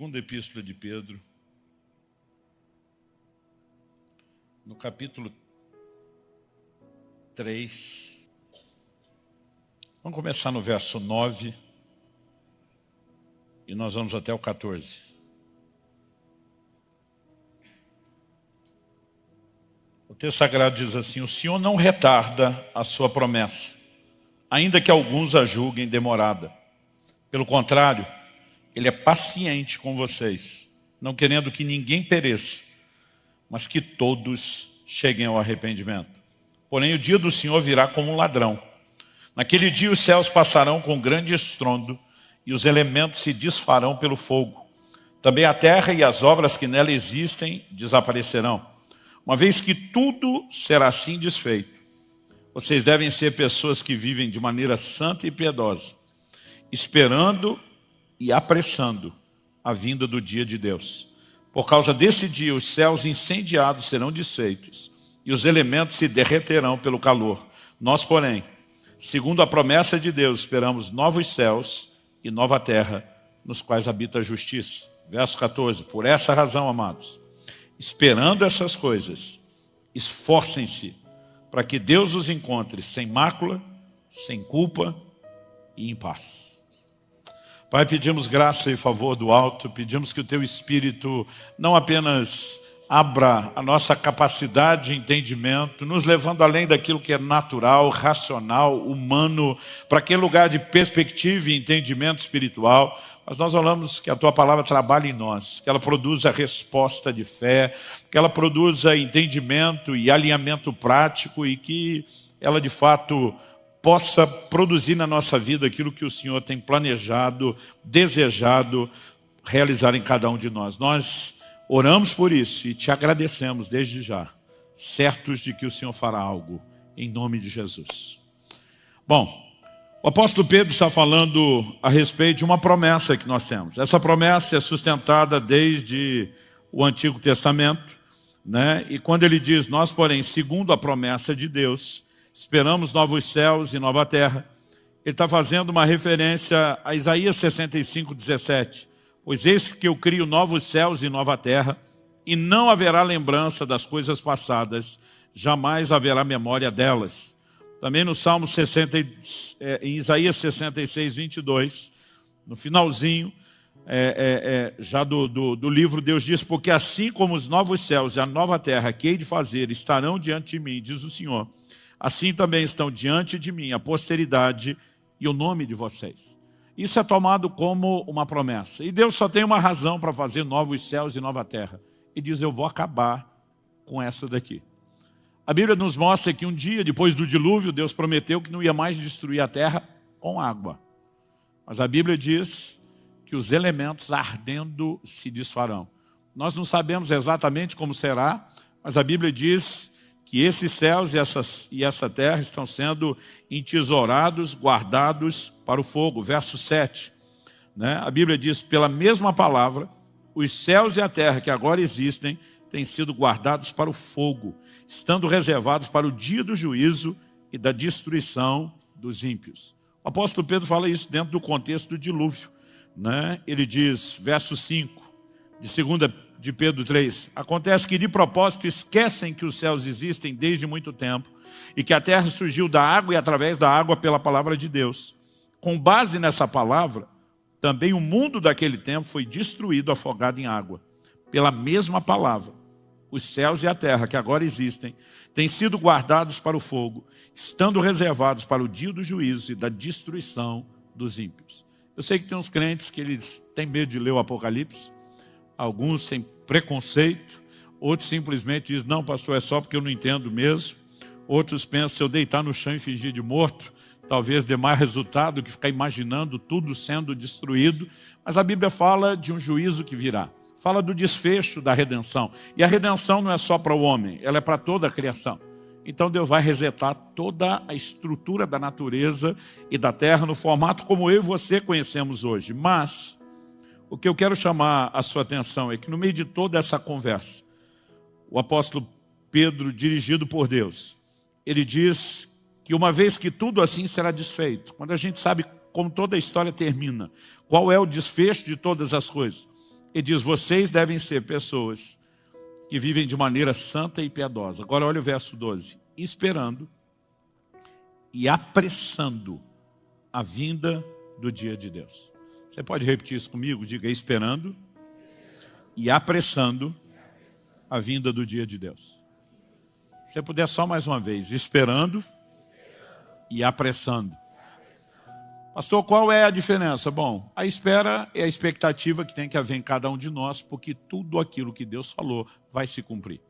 Segunda Epístola de Pedro, no capítulo 3. Vamos começar no verso 9 e nós vamos até o 14. O texto sagrado diz assim: o Senhor não retarda a sua promessa, ainda que alguns a julguem demorada. Pelo contrário, Ele é paciente com vocês, não querendo que ninguém pereça, mas que todos cheguem ao arrependimento. Porém, o dia do Senhor virá como um ladrão. Naquele dia os céus passarão com grande estrondo e os elementos se desfarão pelo fogo. Também a terra e as obras que nela existem desaparecerão. Uma vez que tudo será assim desfeito, vocês devem ser pessoas que vivem de maneira santa e piedosa, esperando e apressando a vinda do dia de Deus. Por causa desse dia, os céus incendiados serão desfeitos e os elementos se derreterão pelo calor. Nós, porém, segundo a promessa de Deus, esperamos novos céus e nova terra, nos quais habita a justiça. Verso 14. Por essa razão, amados, esperando essas coisas, esforcem-se para que Deus os encontre sem mácula, sem culpa e em paz. Pai, pedimos graça e favor do alto, pedimos que o Teu Espírito não apenas abra a nossa capacidade de entendimento, nos levando além daquilo que é natural, racional, humano, para aquele lugar de perspectiva e entendimento espiritual, mas nós oramos que a Tua palavra trabalhe em nós, que ela produza resposta de fé, que ela produza entendimento e alinhamento prático e que ela de fato possa produzir na nossa vida aquilo que o Senhor tem planejado, desejado realizar em cada um de nós. Nós oramos por isso e te agradecemos desde já, certos de que o Senhor fará algo, em nome de Jesus. Bom, o apóstolo Pedro está falando a respeito de uma promessa que nós temos. Essa promessa é sustentada desde o Antigo Testamento, né? E quando ele diz, nós porém, segundo a promessa de Deus, esperamos novos céus e nova terra, ele está fazendo uma referência a Isaías 65, 17. Pois eis que eu crio novos céus e nova terra, e não haverá lembrança das coisas passadas, jamais haverá memória delas. Também no Salmo 60, em Isaías 66, 22, no finalzinho já do livro, Deus diz, porque assim como os novos céus e a nova terra que hei de fazer estarão diante de mim, diz o Senhor, assim também estão diante de mim a posteridade e o nome de vocês. Isso é tomado como uma promessa. E Deus só tem uma razão para fazer novos céus e nova terra. E diz, eu vou acabar com essa daqui. A Bíblia nos mostra que um dia, depois do dilúvio, Deus prometeu que não ia mais destruir a terra com água. Mas a Bíblia diz que os elementos ardendo se desfarão. Nós não sabemos exatamente como será, mas a Bíblia diz que esses céus e essa terra estão sendo entesourados, guardados para o fogo. Verso 7. Né? A Bíblia diz, pela mesma palavra, os céus e a terra que agora existem têm sido guardados para o fogo, estando reservados para o dia do juízo e da destruição dos ímpios. O apóstolo Pedro fala isso dentro do contexto do dilúvio. Né? Ele diz, verso 5, de 2 de Pedro 3, acontece que de propósito esquecem que os céus existem desde muito tempo e que a terra surgiu da água e através da água pela palavra de Deus. Com base nessa palavra, também o mundo daquele tempo foi destruído, afogado em água. Pela mesma palavra, os céus e a terra que agora existem têm sido guardados para o fogo, estando reservados para o dia do juízo e da destruição dos ímpios. Eu sei que tem uns crentes que eles têm medo de ler o Apocalipse. Alguns têm preconceito, outros simplesmente dizem, não, pastor, é só porque eu não entendo mesmo. Outros pensam, se eu deitar no chão e fingir de morto, talvez dê mais resultado do que ficar imaginando tudo sendo destruído. Mas a Bíblia fala de um juízo que virá. Fala do desfecho da redenção. E a redenção não é só para o homem, ela é para toda a criação. Então Deus vai resetar toda a estrutura da natureza e da terra no formato como eu e você conhecemos hoje. Mas o que eu quero chamar a sua atenção é que no meio de toda essa conversa, o apóstolo Pedro, dirigido por Deus, ele diz que uma vez que tudo assim será desfeito, quando a gente sabe como toda a história termina, qual é o desfecho de todas as coisas, Ele diz, vocês devem ser pessoas que vivem de maneira santa e piedosa. Agora olha o verso 12. Esperando e apressando a vinda do dia de Deus. Você pode repetir isso comigo? Diga, esperando e apressando a vinda do dia de Deus. Se você puder só mais uma vez, esperando e apressando. Pastor, qual é a diferença? Bom, a espera é a expectativa que tem que haver em cada um de nós, porque tudo aquilo que Deus falou vai se cumprir.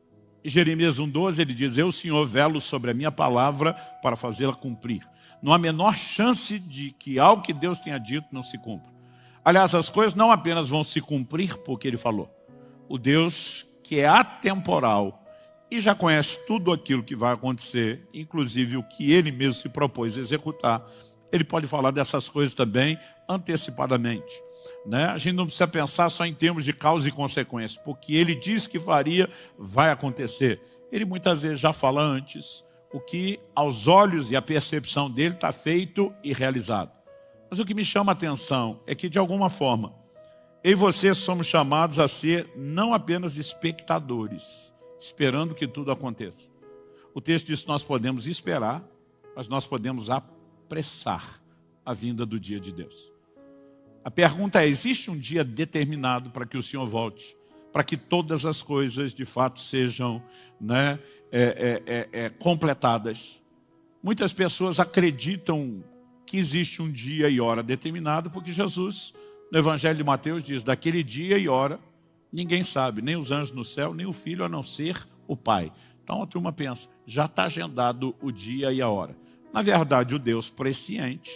Em Jeremias 1,12 ele diz, eu, Senhor, velo sobre a minha palavra para fazê-la cumprir. Não há a menor chance de que algo que Deus tenha dito não se cumpra. Aliás, as coisas não apenas vão se cumprir porque Ele falou. O Deus que é atemporal e já conhece tudo aquilo que vai acontecer, inclusive o que Ele mesmo se propôs a executar, Ele pode falar dessas coisas também antecipadamente. Né? A gente não precisa pensar só em termos de causa e consequência, porque Ele diz que faria, vai acontecer. Ele muitas vezes já fala antes o que aos olhos e a percepção dele está feito e realizado. Mas o que me chama a atenção é que, de alguma forma, eu e você somos chamados a ser não apenas espectadores, esperando que tudo aconteça. O texto diz que nós podemos esperar, mas nós podemos apressar a vinda do dia de Deus. A pergunta é, existe um dia determinado para que o Senhor volte? Para que todas as coisas, de fato, sejam completadas? Muitas pessoas acreditam que existe um dia e hora determinado, porque Jesus, no Evangelho de Mateus, diz, daquele dia e hora, ninguém sabe, nem os anjos no céu, nem o Filho, a não ser o Pai. Então a turma pensa, já está agendado o dia e a hora. Na verdade, o Deus presciente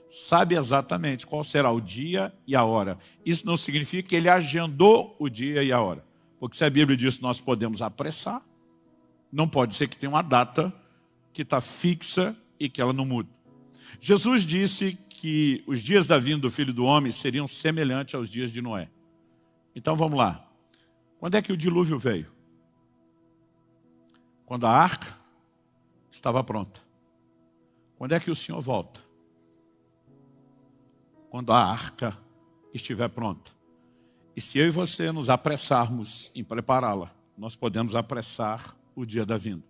sabe exatamente qual será o dia e a hora. Isso não significa que Ele agendou o dia e a hora. Porque se a Bíblia diz que nós podemos apressar, não pode ser que tenha uma data que está fixa e que ela não muda. Jesus disse que os dias da vinda do Filho do Homem seriam semelhantes aos dias de Noé. Então vamos lá. Quando é que o dilúvio veio? Quando a arca estava pronta. Quando é que o Senhor volta? Quando a arca estiver pronta. E se eu e você nos apressarmos em prepará-la, nós podemos apressar o dia da vinda.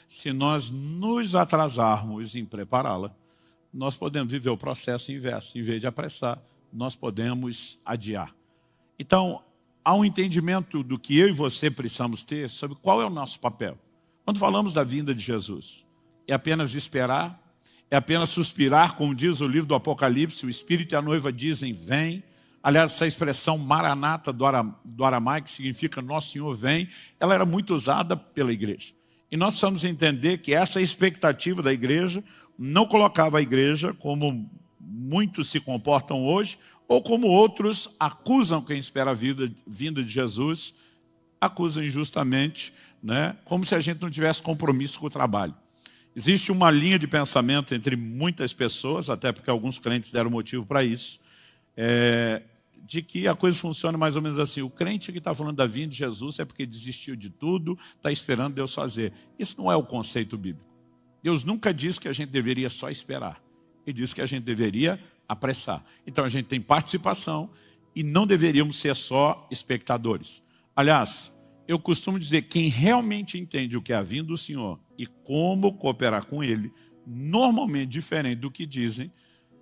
Se nós nos atrasarmos em prepará-la, nós podemos viver o processo inverso. Em vez de apressar, nós podemos adiar. Então, há um entendimento do que eu e você precisamos ter sobre qual é o nosso papel. Quando falamos da vinda de Jesus, é apenas esperar? É apenas suspirar, como diz o livro do Apocalipse, o Espírito e a noiva dizem, vem. Aliás, essa expressão maranata do aramaico, que significa Nosso Senhor vem, ela era muito usada pela igreja. E nós precisamos entender que essa expectativa da igreja não colocava a igreja como muitos se comportam hoje, ou como outros acusam quem espera a vinda de Jesus, acusam injustamente, né? Como se a gente não tivesse compromisso com o trabalho. Existe uma linha de pensamento entre muitas pessoas, até porque alguns crentes deram motivo para isso, de que a coisa funciona mais ou menos assim. O crente que está falando da vinda de Jesus é porque desistiu de tudo, está esperando Deus fazer. Isso não é o conceito bíblico. Deus nunca disse que a gente deveria só esperar. Ele disse que a gente deveria apressar. Então a gente tem participação e não deveríamos ser só espectadores. Aliás, eu costumo dizer, quem realmente entende o que é a vinda do Senhor e como cooperar com Ele, normalmente diferente do que dizem,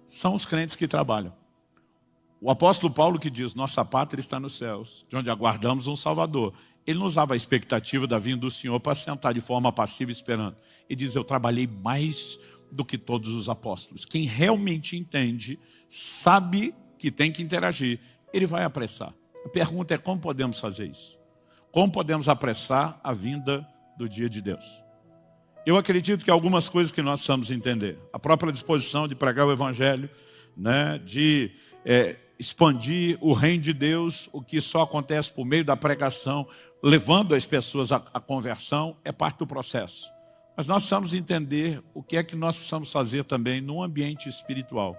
são os crentes que trabalham. O apóstolo Paulo que diz, nossa pátria está nos céus, de onde aguardamos um Salvador. Ele não usava a expectativa da vinda do Senhor para sentar de forma passiva esperando. Ele diz, eu trabalhei mais do que todos os apóstolos. Quem realmente entende, sabe que tem que interagir, ele vai apressar. A pergunta é como podemos fazer isso? Como podemos apressar a vinda do dia de Deus? Eu acredito que algumas coisas que nós precisamos entender. A própria disposição de pregar o Evangelho, né, de expandir o reino de Deus, o que só acontece por meio da pregação, levando as pessoas à conversão, é parte do processo. Mas nós precisamos entender o que é que nós precisamos fazer também no ambiente espiritual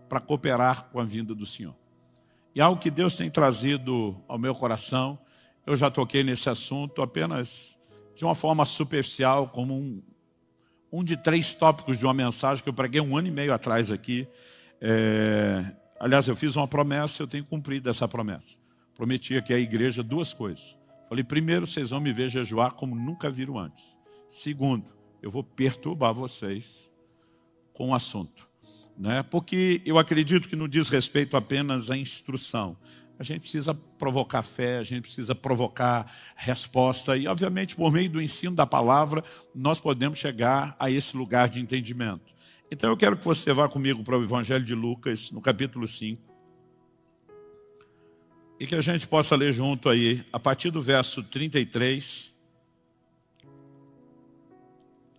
para cooperar com a vinda do Senhor. E algo que Deus tem trazido ao meu coração, eu já toquei nesse assunto apenas de uma forma superficial, como um de 3 tópicos de uma mensagem que eu preguei 1 ano e meio atrás aqui. Aliás, eu fiz uma promessa, eu tenho cumprido essa promessa. Prometi aqui à igreja duas coisas. Falei, primeiro, vocês vão me ver jejuar como nunca viram antes. Segundo, eu vou perturbar vocês com o assunto, né? Porque eu acredito que não diz respeito apenas à instrução. A gente precisa provocar fé, a gente precisa provocar resposta. E, obviamente, por meio do ensino da palavra, nós podemos chegar a esse lugar de entendimento. Então, eu quero que você vá comigo para o Evangelho de Lucas, no capítulo 5. E que a gente possa ler junto aí, a partir do verso 33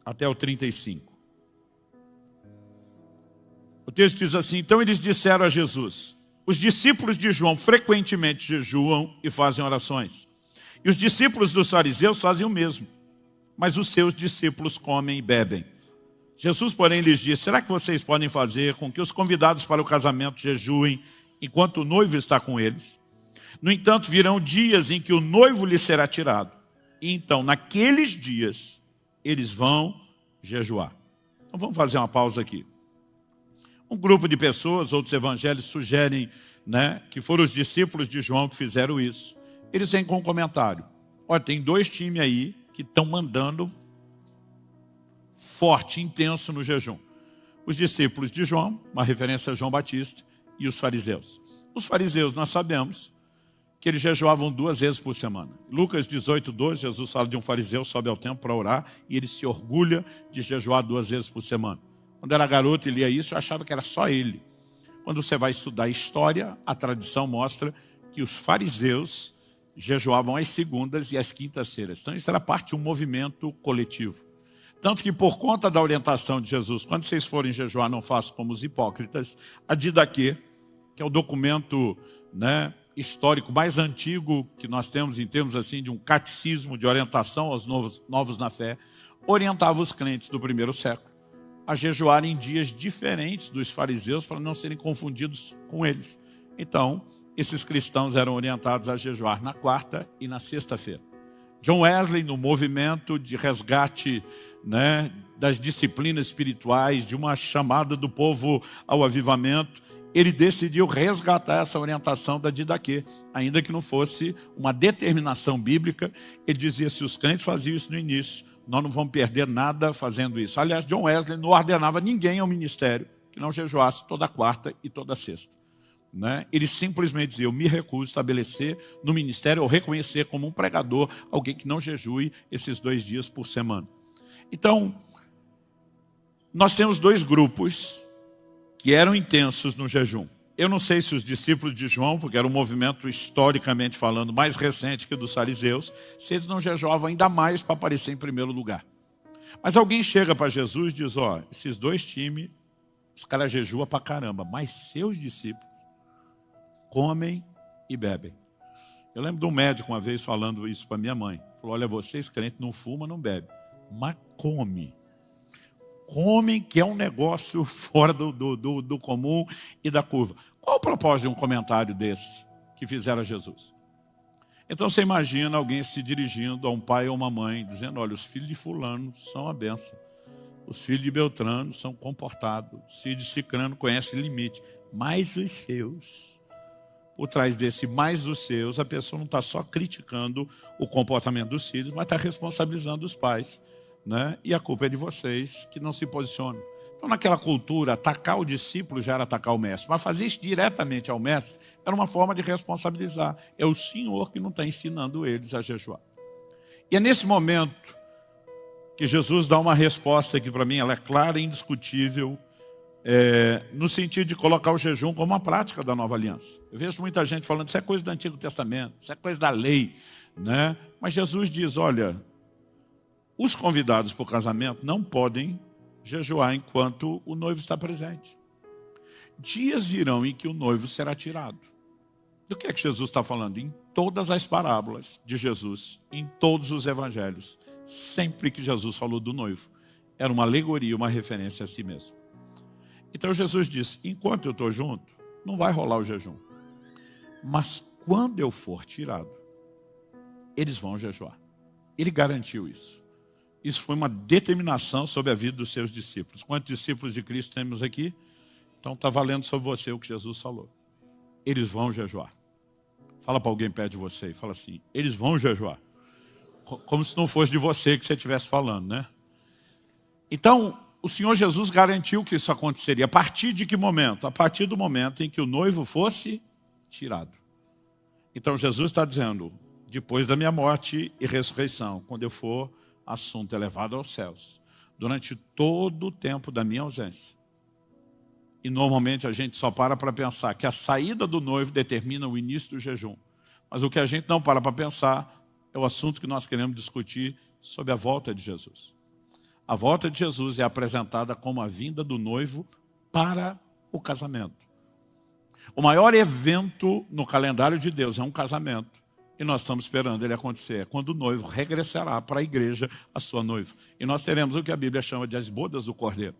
até o 35. O texto diz assim, então eles disseram a Jesus, os discípulos de João frequentemente jejuam e fazem orações. E os discípulos dos fariseus fazem o mesmo. Mas os seus discípulos comem e bebem. Jesus, porém, lhes disse, será que vocês podem fazer com que os convidados para o casamento jejuem enquanto o noivo está com eles? No entanto, virão dias em que o noivo lhe será tirado. E então, naqueles dias, eles vão jejuar. Então vamos fazer uma pausa aqui. Um grupo de pessoas, outros evangelhos sugerem, né, que foram os discípulos de João que fizeram isso. Eles vêm com um comentário. Olha, tem dois times aí que estão mandando forte, intenso no jejum. Os discípulos de João, uma referência a João Batista, e os fariseus. Os fariseus, nós sabemos que eles jejuavam 2 vezes por semana. Lucas 18:12, Jesus fala de um fariseu, sobe ao templo para orar, e ele se orgulha de jejuar 2 vezes por semana. Quando era garoto e lia isso, eu achava que era só ele. Quando você vai estudar história, a tradição mostra que os fariseus jejuavam às segundas e às quintas-feiras. Então isso era parte de um movimento coletivo. Tanto que por conta da orientação de Jesus, quando vocês forem jejuar, não façam como os hipócritas, a Didaquê, que é o documento, né, histórico mais antigo que nós temos em termos assim de um catecismo de orientação aos novos na fé, orientava os crentes do primeiro século a jejuar em dias diferentes dos fariseus para não serem confundidos com eles. Então, esses cristãos eram orientados a jejuar na quarta e na sexta-feira. John Wesley, no movimento de resgate, né, das disciplinas espirituais, de uma chamada do povo ao avivamento, ele decidiu resgatar essa orientação da Didaquê, ainda que não fosse uma determinação bíblica. Ele dizia, se os crentes faziam isso no início, nós não vamos perder nada fazendo isso. Aliás, John Wesley não ordenava ninguém ao ministério que não jejuasse toda quarta e toda sexta, né? Ele simplesmente dizia, eu me recuso a estabelecer no ministério ou reconhecer como um pregador alguém que não jejue esses 2 dias por semana. Então, nós temos 2 grupos que eram intensos no jejum. Eu não sei se os discípulos de João, porque era um movimento historicamente falando mais recente que o dos fariseus, se eles não jejuavam ainda mais para aparecer em primeiro lugar. Mas alguém chega para Jesus e diz, ó, esses 2 times, os caras jejuam para caramba, mas seus discípulos comem e bebem. Eu lembro de um médico uma vez falando isso para minha mãe. Falou, olha, vocês crentes não fumam, não bebem, mas come. Comem, que é um negócio fora do comum e da curva. Qual o propósito de um comentário desse que fizeram a Jesus? Então você imagina alguém se dirigindo a um pai ou uma mãe, dizendo, olha, os filhos de fulano são a bênção. Os filhos de Beltrano são comportados. Os filhos de Cicrano conhecem limite. Mas os seus, por trás desse mais os seus, a pessoa não está só criticando o comportamento dos filhos, mas está responsabilizando os pais, né? E a culpa é de vocês que não se posicionam. Então, naquela cultura, atacar o discípulo já era atacar o mestre. Mas fazer isso diretamente ao mestre era uma forma de responsabilizar. É o Senhor que não está ensinando eles a jejuar. E é nesse momento que Jesus dá uma resposta que, para mim, ela é clara e indiscutível, no sentido de colocar o jejum como uma prática da nova aliança. Eu vejo muita gente falando, isso é coisa do Antigo Testamento, isso é coisa da lei, né? Mas Jesus diz, olha, os convidados para o casamento não podem jejuar enquanto o noivo está presente. Dias virão em que o noivo será tirado. Do que é que Jesus está falando? Em todas as parábolas de Jesus, em todos os evangelhos, sempre que Jesus falou do noivo, era uma alegoria, uma referência a si mesmo. Então Jesus disse, enquanto eu estou junto, não vai rolar o jejum. Mas quando eu for tirado, eles vão jejuar. Ele garantiu isso. Isso foi uma determinação sobre a vida dos seus discípulos. Quantos discípulos de Cristo temos aqui? Então está valendo sobre você o que Jesus falou. Eles vão jejuar. Fala para alguém perto de você e fala assim, eles vão jejuar. Como se não fosse de você que você estivesse falando, né? Então, o Senhor Jesus garantiu que isso aconteceria. A partir de que momento? A partir do momento em que o noivo fosse tirado. Então, Jesus está dizendo, depois da minha morte e ressurreição, quando eu for assunto elevado aos céus, durante todo o tempo da minha ausência. E normalmente a gente só para pensar que a saída do noivo determina o início do jejum. Mas o que a gente não para pensar é o assunto que nós queremos discutir sobre a volta de Jesus. A volta de Jesus é apresentada como a vinda do noivo para o casamento. O maior evento no calendário de Deus é um casamento. E nós estamos esperando ele acontecer. É quando o noivo regressará para a igreja, a sua noiva. E nós teremos o que a Bíblia chama de as bodas do Cordeiro.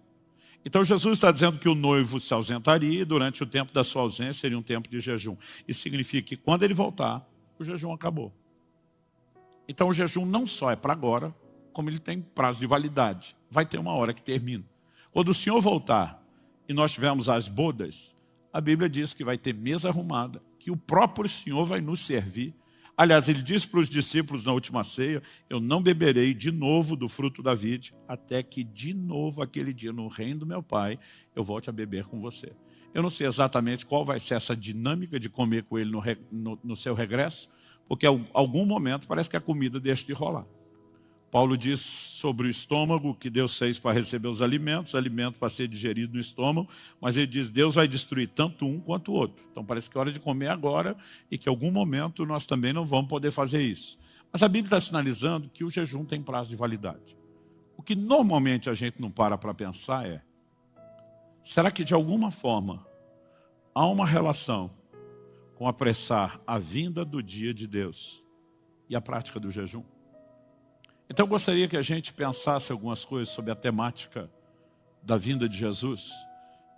Então Jesus está dizendo que o noivo se ausentaria e durante o tempo da sua ausência seria um tempo de jejum. Isso significa que quando ele voltar, o jejum acabou. Então o jejum não só é para agora, como ele tem prazo de validade. Vai ter uma hora que termina. Quando o Senhor voltar e nós tivermos as bodas, a Bíblia diz que vai ter mesa arrumada, que o próprio Senhor vai nos servir. Aliás, ele disse para os discípulos na última ceia, eu não beberei de novo do fruto da vide, até que de novo aquele dia no reino do meu Pai, eu volte a beber com você. Eu não sei exatamente qual vai ser essa dinâmica de comer com ele no seu regresso, porque em algum momento parece que a comida deixa de rolar. Paulo diz sobre o estômago que Deus fez para receber os alimentos, alimento para ser digerido no estômago, mas ele diz, Deus vai destruir tanto um quanto o outro. Então parece que é hora de comer agora e que em algum momento nós também não vamos poder fazer isso. Mas a Bíblia está sinalizando que o jejum tem prazo de validade. O que normalmente a gente não para pensar é, será que de alguma forma há uma relação com apressar a vinda do dia de Deus e a prática do jejum? Então eu gostaria que a gente pensasse algumas coisas sobre a temática da vinda de Jesus,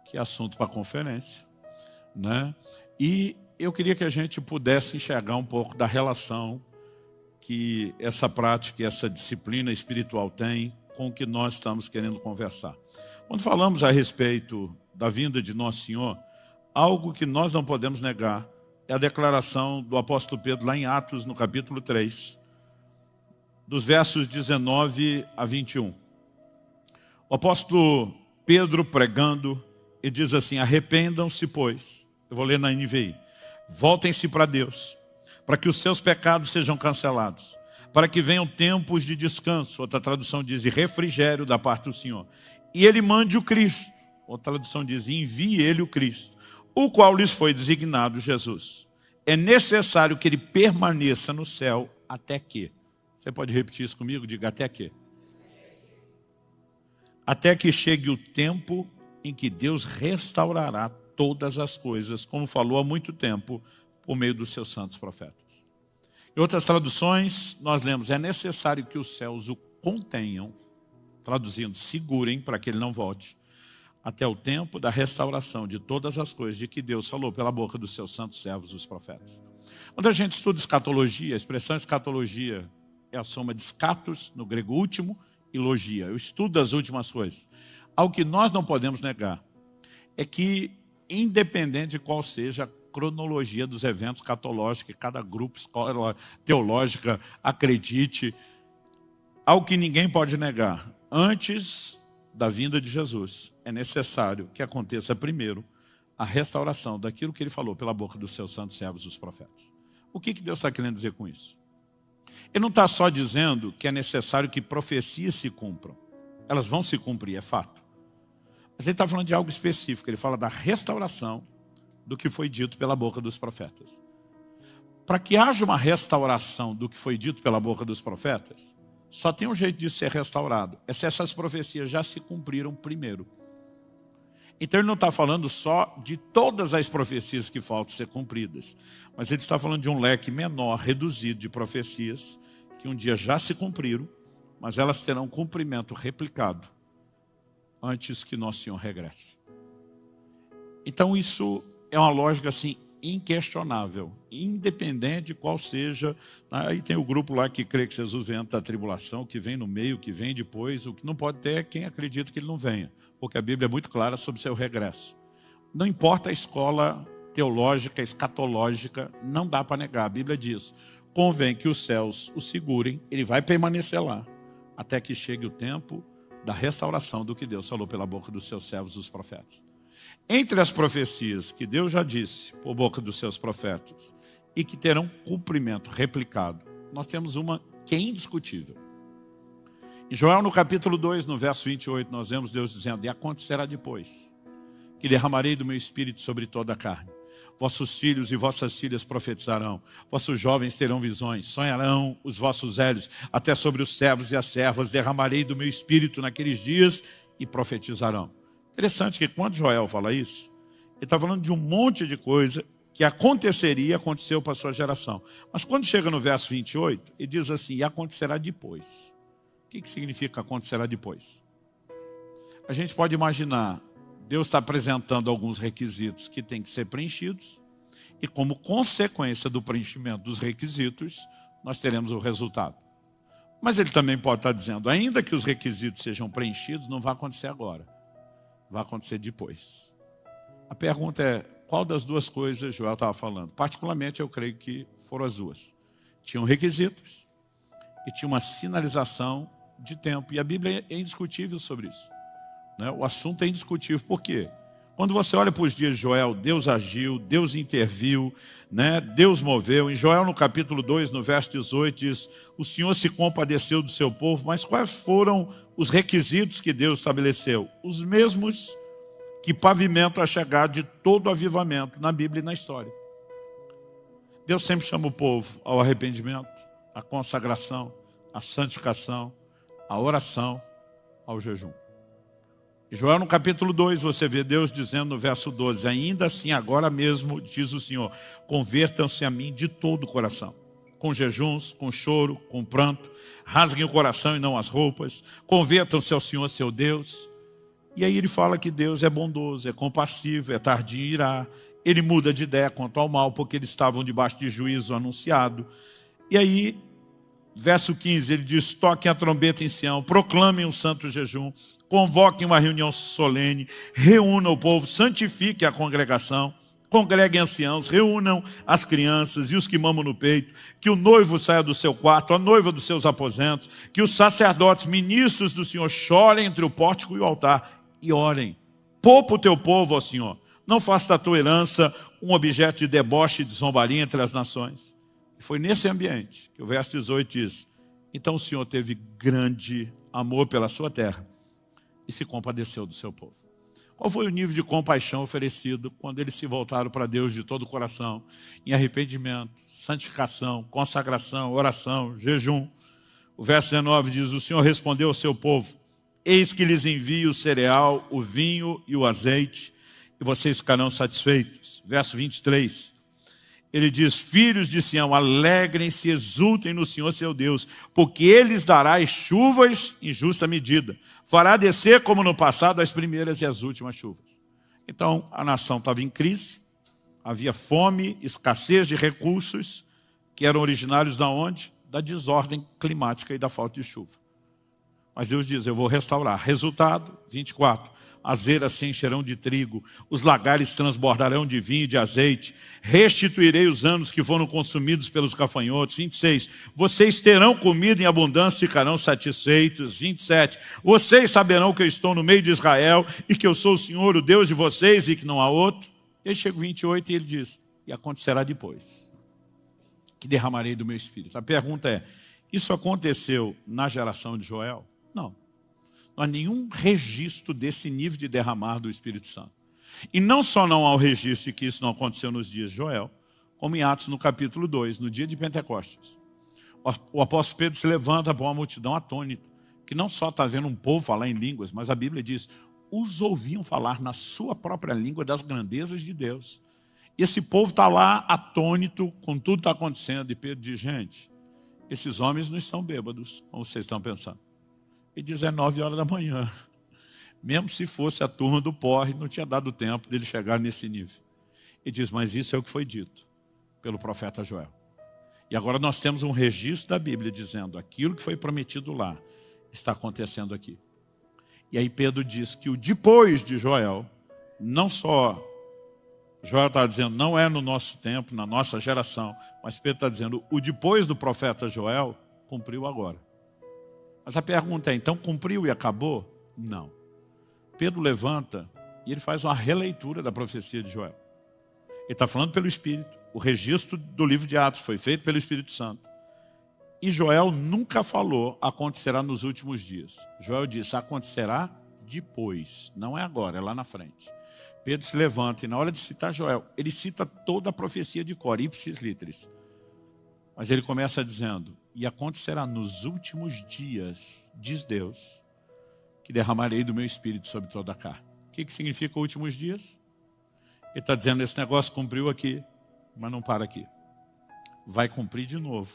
que é assunto para a conferência, né? E eu queria que a gente pudesse enxergar um pouco da relação que essa prática e essa disciplina espiritual tem com o que nós estamos querendo conversar. Quando falamos a respeito da vinda de Nosso Senhor, algo que nós não podemos negar é a declaração do apóstolo Pedro lá em Atos, no capítulo 3, dos versos 19 a 21. O apóstolo Pedro pregando, e diz assim, arrependam-se, pois, eu vou ler na NVI, voltem-se para Deus, para que os seus pecados sejam cancelados, para que venham tempos de descanso, outra tradução diz de refrigério da parte do Senhor, e Ele mande o Cristo, outra tradução diz, envie Ele o Cristo, o qual lhes foi designado Jesus. É necessário que Ele permaneça no céu até que, você pode repetir isso comigo? Diga até que. Até que chegue o tempo em que Deus restaurará todas as coisas, como falou há muito tempo, por meio dos seus santos profetas. Em outras traduções, nós lemos, é necessário que os céus o contenham, traduzindo, segurem para que ele não volte, até o tempo da restauração de todas as coisas de que Deus falou pela boca dos seus santos servos, os profetas. Quando a gente estuda escatologia, a expressão escatologia é a soma de scatos, no grego último, e logia. Eu estudo as últimas coisas. Algo que nós não podemos negar é que, independente de qual seja a cronologia dos eventos escatológicos, que cada grupo, escola teológica acredite, algo que ninguém pode negar, antes da vinda de Jesus, é necessário que aconteça primeiro a restauração daquilo que ele falou pela boca dos seus santos servos, os profetas. O que Deus está querendo dizer com isso? Ele não está só dizendo que é necessário que profecias se cumpram. Elas vão se cumprir, é fato. Mas ele está falando de algo específico. Ele fala da restauração do que foi dito pela boca dos profetas. Para que haja uma restauração do que foi dito pela boca dos profetas, só tem um jeito de ser restaurado. É se essas profecias já se cumpriram primeiro. Então ele não está falando só de todas as profecias que faltam ser cumpridas, mas ele está falando de um leque menor, reduzido de profecias, que um dia já se cumpriram, mas elas terão cumprimento replicado antes que Nosso Senhor regresse. Então isso é uma lógica assim inquestionável, independente de qual seja. Aí tem o grupo lá que crê que Jesus vem antes da tribulação, que vem no meio, que vem depois. O que não pode ter é quem acredita que ele não venha, porque a Bíblia é muito clara sobre seu regresso. Não importa a escola teológica, escatológica, não dá para negar. A Bíblia diz, convém que os céus o segurem, ele vai permanecer lá, até que chegue o tempo da restauração do que Deus falou pela boca dos seus servos, os profetas. Entre as profecias que Deus já disse por boca dos seus profetas e que terão cumprimento replicado, nós temos uma que é indiscutível. Em Joel, no capítulo 2, no verso 28, nós vemos Deus dizendo, e acontecerá depois, que derramarei do meu espírito sobre toda a carne. Vossos filhos e vossas filhas profetizarão, vossos jovens terão visões, sonharão os vossos velhos, até sobre os servos e as servas derramarei do meu espírito naqueles dias e profetizarão. Interessante que quando Joel fala isso, ele está falando de um monte de coisa que aconteceu para a sua geração. Mas quando chega no verso 28, ele diz assim, e acontecerá depois. O que significa acontecerá depois? A gente pode imaginar, Deus está apresentando alguns requisitos que têm que ser preenchidos, e como consequência do preenchimento dos requisitos, nós teremos o resultado. Mas ele também pode estar dizendo, ainda que os requisitos sejam preenchidos, não vai acontecer agora, vai acontecer depois. A pergunta é, qual das duas coisas Joel estava falando? Particularmente, eu creio que foram as duas. Tinham requisitos e tinha uma sinalização de tempo, e a Bíblia é indiscutível sobre isso. O assunto é indiscutível. Por quê? Quando você olha para os dias de Joel, Deus agiu, Deus interviu, Deus moveu. Em Joel, no capítulo 2, no verso 18, diz, o Senhor se compadeceu do seu povo, mas quais foram os requisitos que Deus estabeleceu? Os mesmos que pavimentam a chegada de todo avivamento na Bíblia e na história. Deus sempre chama o povo ao arrependimento, à consagração, à santificação, à oração, ao jejum. Em Joel, no capítulo 2, você vê Deus dizendo no verso 12, ainda assim agora mesmo, diz o Senhor, convertam-se a mim de todo o coração, com jejuns, com choro, com pranto, rasguem o coração e não as roupas, convertam-se ao Senhor seu Deus. E aí ele fala que Deus é bondoso, é compassivo, é tardio em irar, ele muda de ideia quanto ao mal, porque eles estavam debaixo de juízo anunciado. E aí, verso 15, ele diz, toquem a trombeta em Sião, proclamem um santo jejum, convoquem uma reunião solene, reúnam o povo, santifiquem a congregação, congreguem anciãos, reúnam as crianças e os que mamam no peito, que o noivo saia do seu quarto, a noiva dos seus aposentos, que os sacerdotes, ministros do Senhor, chorem entre o pórtico e o altar e orem. Poupa o teu povo, ó Senhor, não faça da tua herança um objeto de deboche e de zombaria entre as nações. E foi nesse ambiente que o verso 18 diz, então o Senhor teve grande amor pela sua terra e se compadeceu do seu povo. Qual foi o nível de compaixão oferecido quando eles se voltaram para Deus de todo o coração, em arrependimento, santificação, consagração, oração, jejum? O verso 19 diz, o Senhor respondeu ao seu povo, eis que lhes envio o cereal, o vinho e o azeite, e vocês ficarão satisfeitos. Verso 23, ele diz, filhos de Sião, alegrem-se, exultem no Senhor seu Deus, porque Ele lhes dará as chuvas em justa medida. Fará descer como no passado as primeiras e as últimas chuvas. Então a nação estava em crise, havia fome, escassez de recursos, que eram originários da onde? Da desordem climática e da falta de chuva. Mas Deus diz, eu vou restaurar. Resultado, 24. As eiras se encherão de trigo, os lagares transbordarão de vinho e de azeite, restituirei os anos que foram consumidos pelos gafanhotos. 26, vocês terão comida em abundância e ficarão satisfeitos. 27, vocês saberão que eu estou no meio de Israel e que eu sou o Senhor, o Deus de vocês e que não há outro. E aí chega o 28 e ele diz, e acontecerá depois, que derramarei do meu espírito. A pergunta é, isso aconteceu na geração de Joel? Não. Não há nenhum registro desse nível de derramar do Espírito Santo. E não só não há o registro de que isso não aconteceu nos dias de Joel, como em Atos no capítulo 2, no dia de Pentecostes. O apóstolo Pedro se levanta para uma multidão atônita, que não só está vendo um povo falar em línguas, mas a Bíblia diz, os ouviam falar na sua própria língua das grandezas de Deus. E esse povo está lá atônito com tudo que está acontecendo. E Pedro diz, gente, esses homens não estão bêbados, como vocês estão pensando. Ele diz, é 9 horas da manhã. Mesmo se fosse a turma do porre, não tinha dado tempo dele chegar nesse nível. Ele diz, mas isso é o que foi dito pelo profeta Joel. E agora nós temos um registro da Bíblia dizendo, aquilo que foi prometido lá, está acontecendo aqui. E aí Pedro diz que o depois de Joel, não só Joel está dizendo, não é no nosso tempo, na nossa geração, mas Pedro está dizendo, o depois do profeta Joel cumpriu agora. Mas a pergunta é, então cumpriu e acabou? Não. Pedro levanta e ele faz uma releitura da profecia de Joel. Ele está falando pelo Espírito. O registro do livro de Atos foi feito pelo Espírito Santo. E Joel nunca falou, acontecerá nos últimos dias. Joel disse, acontecerá depois. Não é agora, é lá na frente. Pedro se levanta e na hora de citar Joel, ele cita toda a profecia de cor, ipsis literis. Mas ele começa dizendo, e acontecerá nos últimos dias, diz Deus, que derramarei do meu Espírito sobre toda a carne. O que significa últimos dias? Ele está dizendo, esse negócio cumpriu aqui, mas não para aqui. Vai cumprir de novo,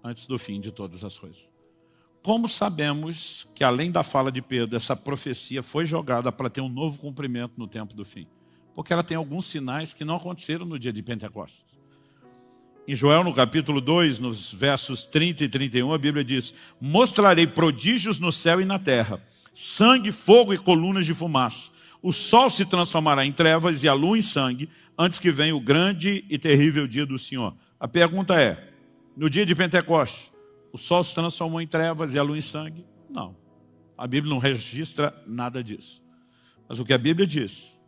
antes do fim de todas as coisas. Como sabemos que, além da fala de Pedro, essa profecia foi jogada para ter um novo cumprimento no tempo do fim? Porque ela tem alguns sinais que não aconteceram no dia de Pentecostes. Em Joel, no capítulo 2, nos versos 30 e 31, a Bíblia diz, mostrarei prodígios no céu e na terra, sangue, fogo e colunas de fumaça. O sol se transformará em trevas e a lua em sangue, antes que venha o grande e terrível dia do Senhor. A pergunta é, no dia de Pentecostes, o sol se transformou em trevas e a lua em sangue? Não. A Bíblia não registra nada disso. Mas o que a Bíblia diz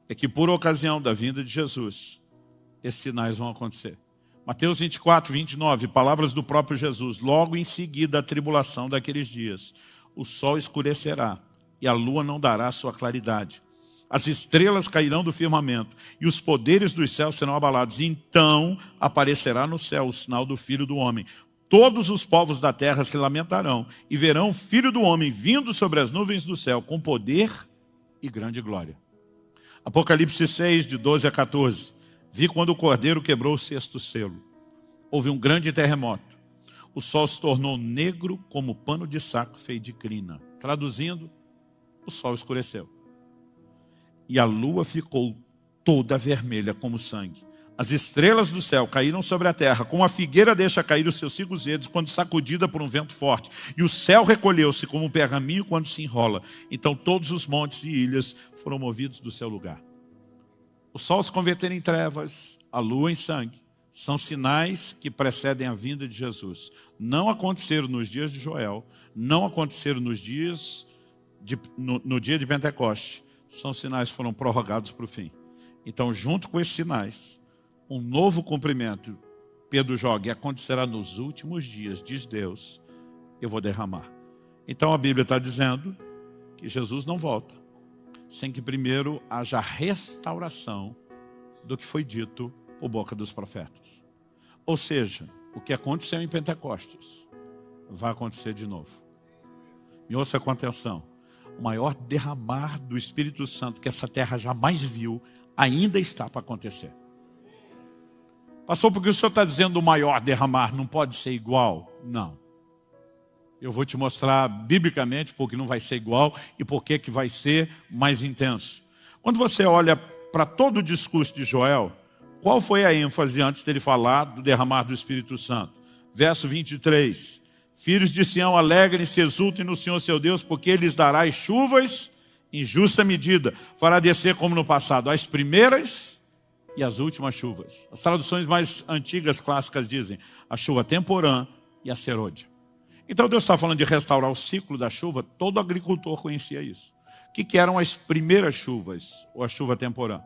é que por ocasião da vinda de Jesus, esses sinais vão acontecer. Mateus 24, 29, palavras do próprio Jesus. Logo em seguida a tribulação daqueles dias, o sol escurecerá e a lua não dará sua claridade. As estrelas cairão do firmamento e os poderes dos céus serão abalados. E então aparecerá no céu o sinal do Filho do Homem. Todos os povos da terra se lamentarão e verão o Filho do Homem vindo sobre as nuvens do céu com poder e grande glória. Apocalipse 6, de 12 a 14. Vi quando o Cordeiro quebrou o sexto selo. Houve um grande terremoto. O sol se tornou negro como pano de saco feito de crina. Traduzindo, o sol escureceu. E a lua ficou toda vermelha como sangue. As estrelas do céu caíram sobre a terra, como a figueira deixa cair os seus cigos verdes quando sacudida por um vento forte. E o céu recolheu-se como um pergaminho quando se enrola. Então todos os montes e ilhas foram movidos do seu lugar. O sol se converter em trevas, a lua em sangue, são sinais que precedem a vinda de Jesus. Não aconteceram nos dias de Joel, não aconteceram no dia de Pentecostes. São sinais que foram prorrogados para o fim. Então, junto com esses sinais, um novo cumprimento, Pedro joga, e acontecerá nos últimos dias, diz Deus, eu vou derramar. Então a Bíblia está dizendo que Jesus não volta, sem que primeiro haja restauração do que foi dito por boca dos profetas. Ou seja, o que aconteceu em Pentecostes vai acontecer de novo. Me ouça com atenção. O maior derramar do Espírito Santo que essa terra jamais viu ainda está para acontecer. Pastor, porque o senhor está dizendo o maior derramar não pode ser igual? Não. Eu vou te mostrar biblicamente porque não vai ser igual e porque que vai ser mais intenso. Quando você olha para todo o discurso de Joel, qual foi a ênfase antes dele falar do derramar do Espírito Santo? Verso 23. Filhos de Sião, alegrem-se, exultem no Senhor seu Deus, porque Ele lhes dará as chuvas em justa medida. Fará descer como no passado as primeiras e as últimas chuvas. As traduções mais antigas, clássicas, dizem a chuva temporã e a serôdia. Então Deus está falando de restaurar o ciclo da chuva. Todo agricultor conhecia isso. O que eram as primeiras chuvas, ou a chuva temporã?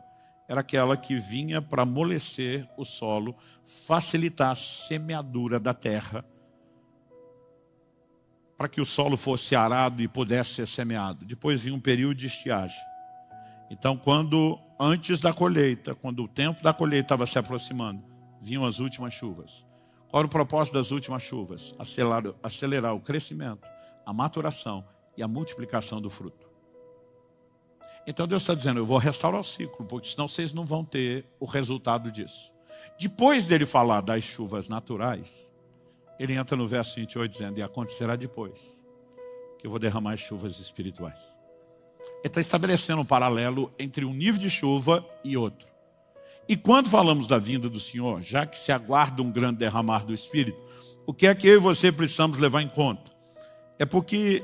Era aquela que vinha para amolecer o solo, facilitar a semeadura da terra, para que o solo fosse arado e pudesse ser semeado. Depois vinha um período de estiagem. Então, antes da colheita, quando o tempo da colheita estava se aproximando, vinham as últimas chuvas. Qual era o propósito das últimas chuvas? Acelerar o crescimento, a maturação e a multiplicação do fruto. Então Deus está dizendo, eu vou restaurar o ciclo, porque senão vocês não vão ter o resultado disso. Depois dele falar das chuvas naturais, ele entra no verso 28 dizendo, e acontecerá depois que eu vou derramar as chuvas espirituais. Ele está estabelecendo um paralelo entre um nível de chuva e outro. E quando falamos da vinda do Senhor, já que se aguarda um grande derramar do Espírito, o que é que eu e você precisamos levar em conta? É porque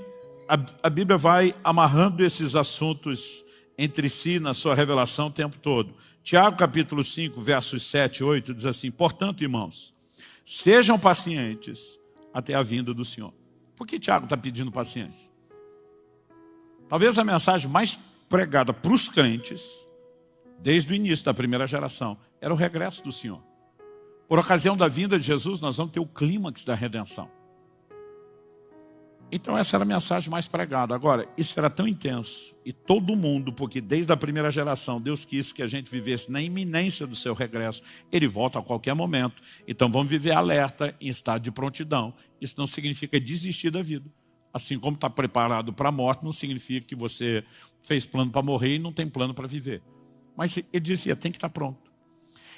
a Bíblia vai amarrando esses assuntos entre si na sua revelação o tempo todo. Tiago capítulo 5, versos 7 e 8 diz assim: portanto, irmãos, sejam pacientes até a vinda do Senhor. Por que Tiago está pedindo paciência? Talvez a mensagem mais pregada para os crentes, desde o início da primeira geração, era o regresso do Senhor. Por ocasião da vinda de Jesus, nós vamos ter o clímax da redenção. Então essa era a mensagem mais pregada. Agora, isso era tão intenso, e todo mundo, porque desde a primeira geração Deus quis que a gente vivesse na iminência do seu regresso. Ele volta a qualquer momento. Então vamos viver alerta, em estado de prontidão. Isso não significa desistir da vida. Assim como está preparado para a morte, não significa que você fez plano para morrer e não tem plano para viver. Mas ele dizia, tem que estar pronto.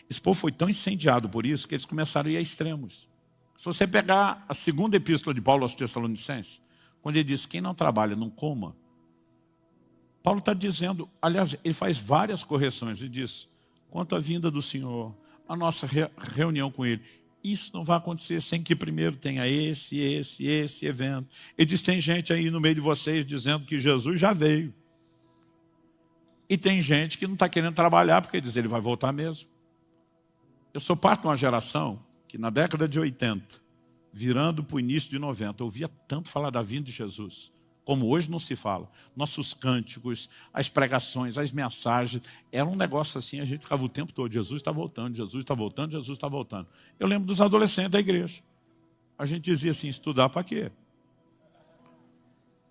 Esse povo foi tão incendiado por isso que eles começaram a ir a extremos. Se você pegar a segunda epístola de Paulo aos Tessalonicenses, quando ele diz, quem não trabalha não coma, Paulo está dizendo, aliás, ele faz várias correções e diz, quanto à vinda do Senhor, a nossa reunião com Ele, isso não vai acontecer sem que primeiro tenha esse evento. Ele diz, tem gente aí no meio de vocês dizendo que Jesus já veio. E tem gente que não está querendo trabalhar porque diz, ele vai voltar mesmo. Eu sou parte de uma geração que na década de 80, virando para o início de 90, eu ouvia tanto falar da vinda de Jesus, como hoje não se fala. Nossos cânticos, as pregações, as mensagens, era um negócio assim, a gente ficava o tempo todo, Jesus está voltando, Jesus está voltando, Jesus está voltando. Eu lembro dos adolescentes da igreja. A gente dizia assim, estudar para quê?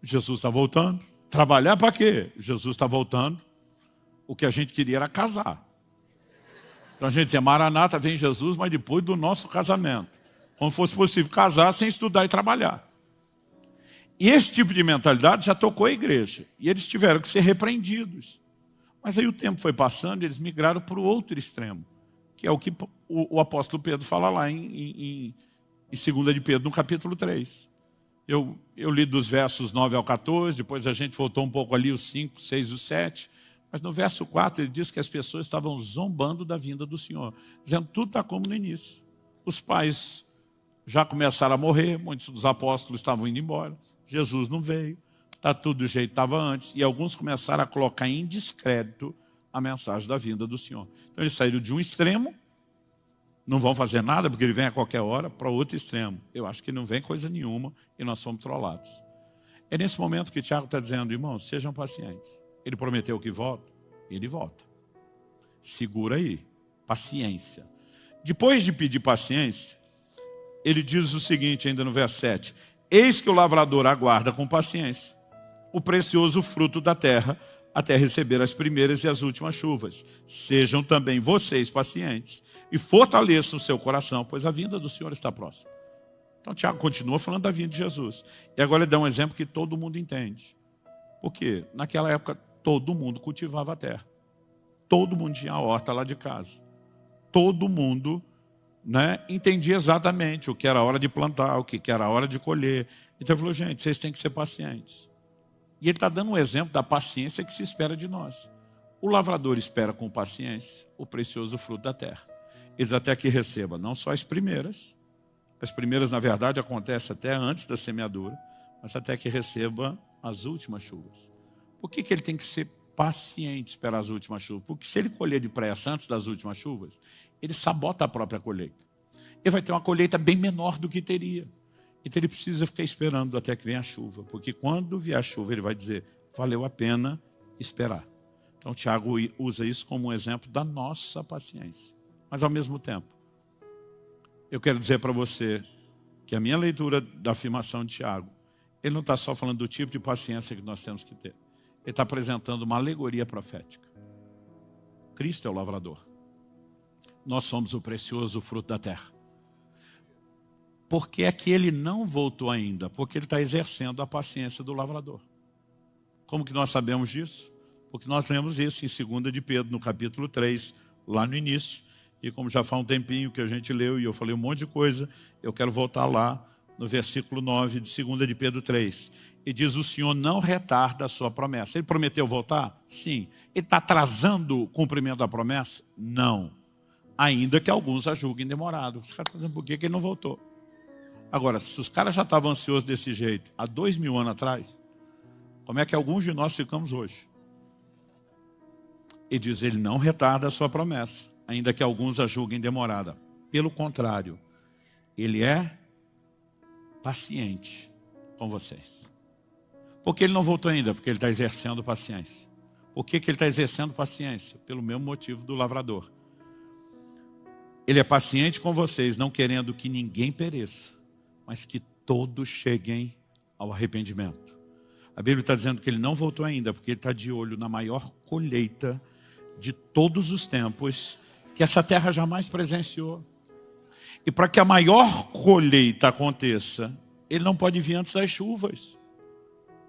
Jesus está voltando. Trabalhar para quê? Jesus está voltando. O que a gente queria era casar. Então a gente dizia, Maranata, vem Jesus, mas depois do nosso casamento. Como fosse possível casar sem estudar e trabalhar. E esse tipo de mentalidade já tocou a igreja. E eles tiveram que ser repreendidos. Mas aí o tempo foi passando e eles migraram para o outro extremo. Que é o que o apóstolo Pedro fala lá em 2 de Pedro, no capítulo 3. Eu li dos versos 9 ao 14, depois a gente voltou um pouco ali, os 5, 6 e 7. Mas no verso 4 ele diz que as pessoas estavam zombando da vinda do Senhor. Dizendo, tudo está como no início. Os pais já começaram a morrer, muitos dos apóstolos estavam indo embora. Jesus não veio, está tudo do jeito que estava antes. E alguns começaram a colocar em descrédito a mensagem da vinda do Senhor. Então eles saíram de um extremo, não vão fazer nada porque ele vem a qualquer hora, para outro extremo. Eu acho que não vem coisa nenhuma e nós somos trollados. É nesse momento que Tiago está dizendo, irmãos, sejam pacientes. Ele prometeu que volta, ele volta. Segura aí, paciência. Depois de pedir paciência, ele diz o seguinte, ainda no verso 7. Eis que o lavrador aguarda com paciência o precioso fruto da terra, até receber as primeiras e as últimas chuvas. Sejam também vocês pacientes e fortaleçam o seu coração, pois a vinda do Senhor está próxima. Então Tiago continua falando da vinda de Jesus. E agora ele dá um exemplo que todo mundo entende. Por quê? Naquela época todo mundo cultivava a terra. Todo mundo tinha a horta lá de casa. Todo mundo entendia exatamente o que era a hora de plantar, o que era a hora de colher. Então ele falou, gente, vocês têm que ser pacientes. E ele está dando um exemplo da paciência que se espera de nós. O lavrador espera com paciência o precioso fruto da terra. Eles até que receba não só as primeiras, na verdade acontecem até antes da semeadura, mas até que receba as últimas chuvas. Por que ele tem que ser paciente esperar as últimas chuvas? Porque se ele colher depressa antes das últimas chuvas, ele sabota a própria colheita. Ele vai ter uma colheita bem menor do que teria. Então ele precisa ficar esperando até que venha a chuva. Porque quando vier a chuva, ele vai dizer, valeu a pena esperar. Então Tiago usa isso como um exemplo da nossa paciência. Mas ao mesmo tempo, eu quero dizer para você que a minha leitura da afirmação de Tiago, ele não está só falando do tipo de paciência que nós temos que ter. Ele está apresentando uma alegoria profética. Cristo é o lavrador. Nós somos o precioso fruto da terra. Por que é que ele não voltou ainda? Porque ele está exercendo a paciência do lavrador. Como que nós sabemos disso? Porque nós lemos isso em 2 de Pedro, no capítulo 3, lá no início. E como já faz um tempinho que a gente leu e eu falei um monte de coisa, eu quero voltar lá no versículo 9 de 2 de Pedro 3. E diz, o Senhor não retarda a sua promessa. Ele prometeu voltar? Sim. Ele está atrasando o cumprimento da promessa? Não. Ainda que alguns a julguem demorado. Os caras estão dizendo, por que ele não voltou? Agora, se os caras já estavam ansiosos desse jeito há 2000 anos atrás, como é que alguns de nós ficamos hoje? E diz, ele não retarda a sua promessa, ainda que alguns a julguem demorada. Pelo contrário, ele é paciente com vocês. Por que ele não voltou ainda? Porque ele está exercendo paciência. Por que ele está exercendo paciência? Pelo mesmo motivo do lavrador. Ele é paciente com vocês, não querendo que ninguém pereça, mas que todos cheguem ao arrependimento. A Bíblia está dizendo que ele não voltou ainda, porque ele está de olho na maior colheita de todos os tempos que essa terra jamais presenciou. E para que a maior colheita aconteça, ele não pode vir antes das chuvas.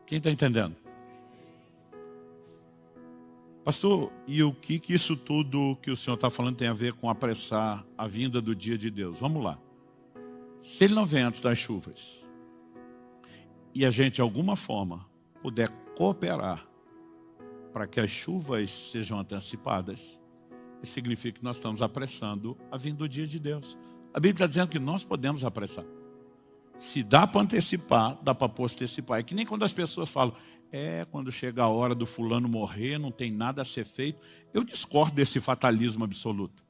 Quem está entendendo? Pastor, e o que isso tudo que o senhor está falando tem a ver com apressar a vinda do dia de Deus? Vamos lá. Se ele não vem antes das chuvas, e a gente de alguma forma puder cooperar para que as chuvas sejam antecipadas, isso significa que nós estamos apressando a vinda do dia de Deus. A Bíblia está dizendo que nós podemos apressar. Se dá para antecipar, dá para postecipar. É que nem quando as pessoas falam, quando chega a hora do fulano morrer, não tem nada a ser feito. Eu discordo desse fatalismo absoluto.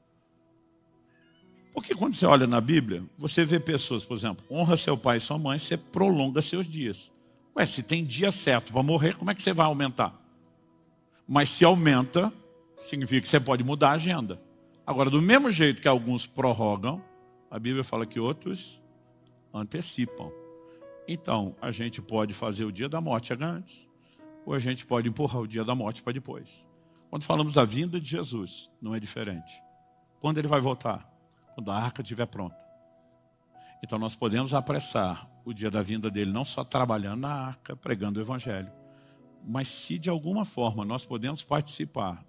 Porque quando você olha na Bíblia, você vê pessoas, por exemplo, honra seu pai e sua mãe, você prolonga seus dias. Se tem dia certo para morrer, como é que você vai aumentar? Mas se aumenta, significa que você pode mudar a agenda. Agora, do mesmo jeito que alguns prorrogam, a Bíblia fala que outros antecipam. Então, a gente pode fazer o dia da morte antes, ou a gente pode empurrar o dia da morte para depois. Quando falamos da vinda de Jesus, não é diferente. Quando ele vai voltar? Quando a arca estiver pronta. Então, nós podemos apressar o dia da vinda dele, não só trabalhando na arca, pregando o evangelho, mas se de alguma forma nós podemos participar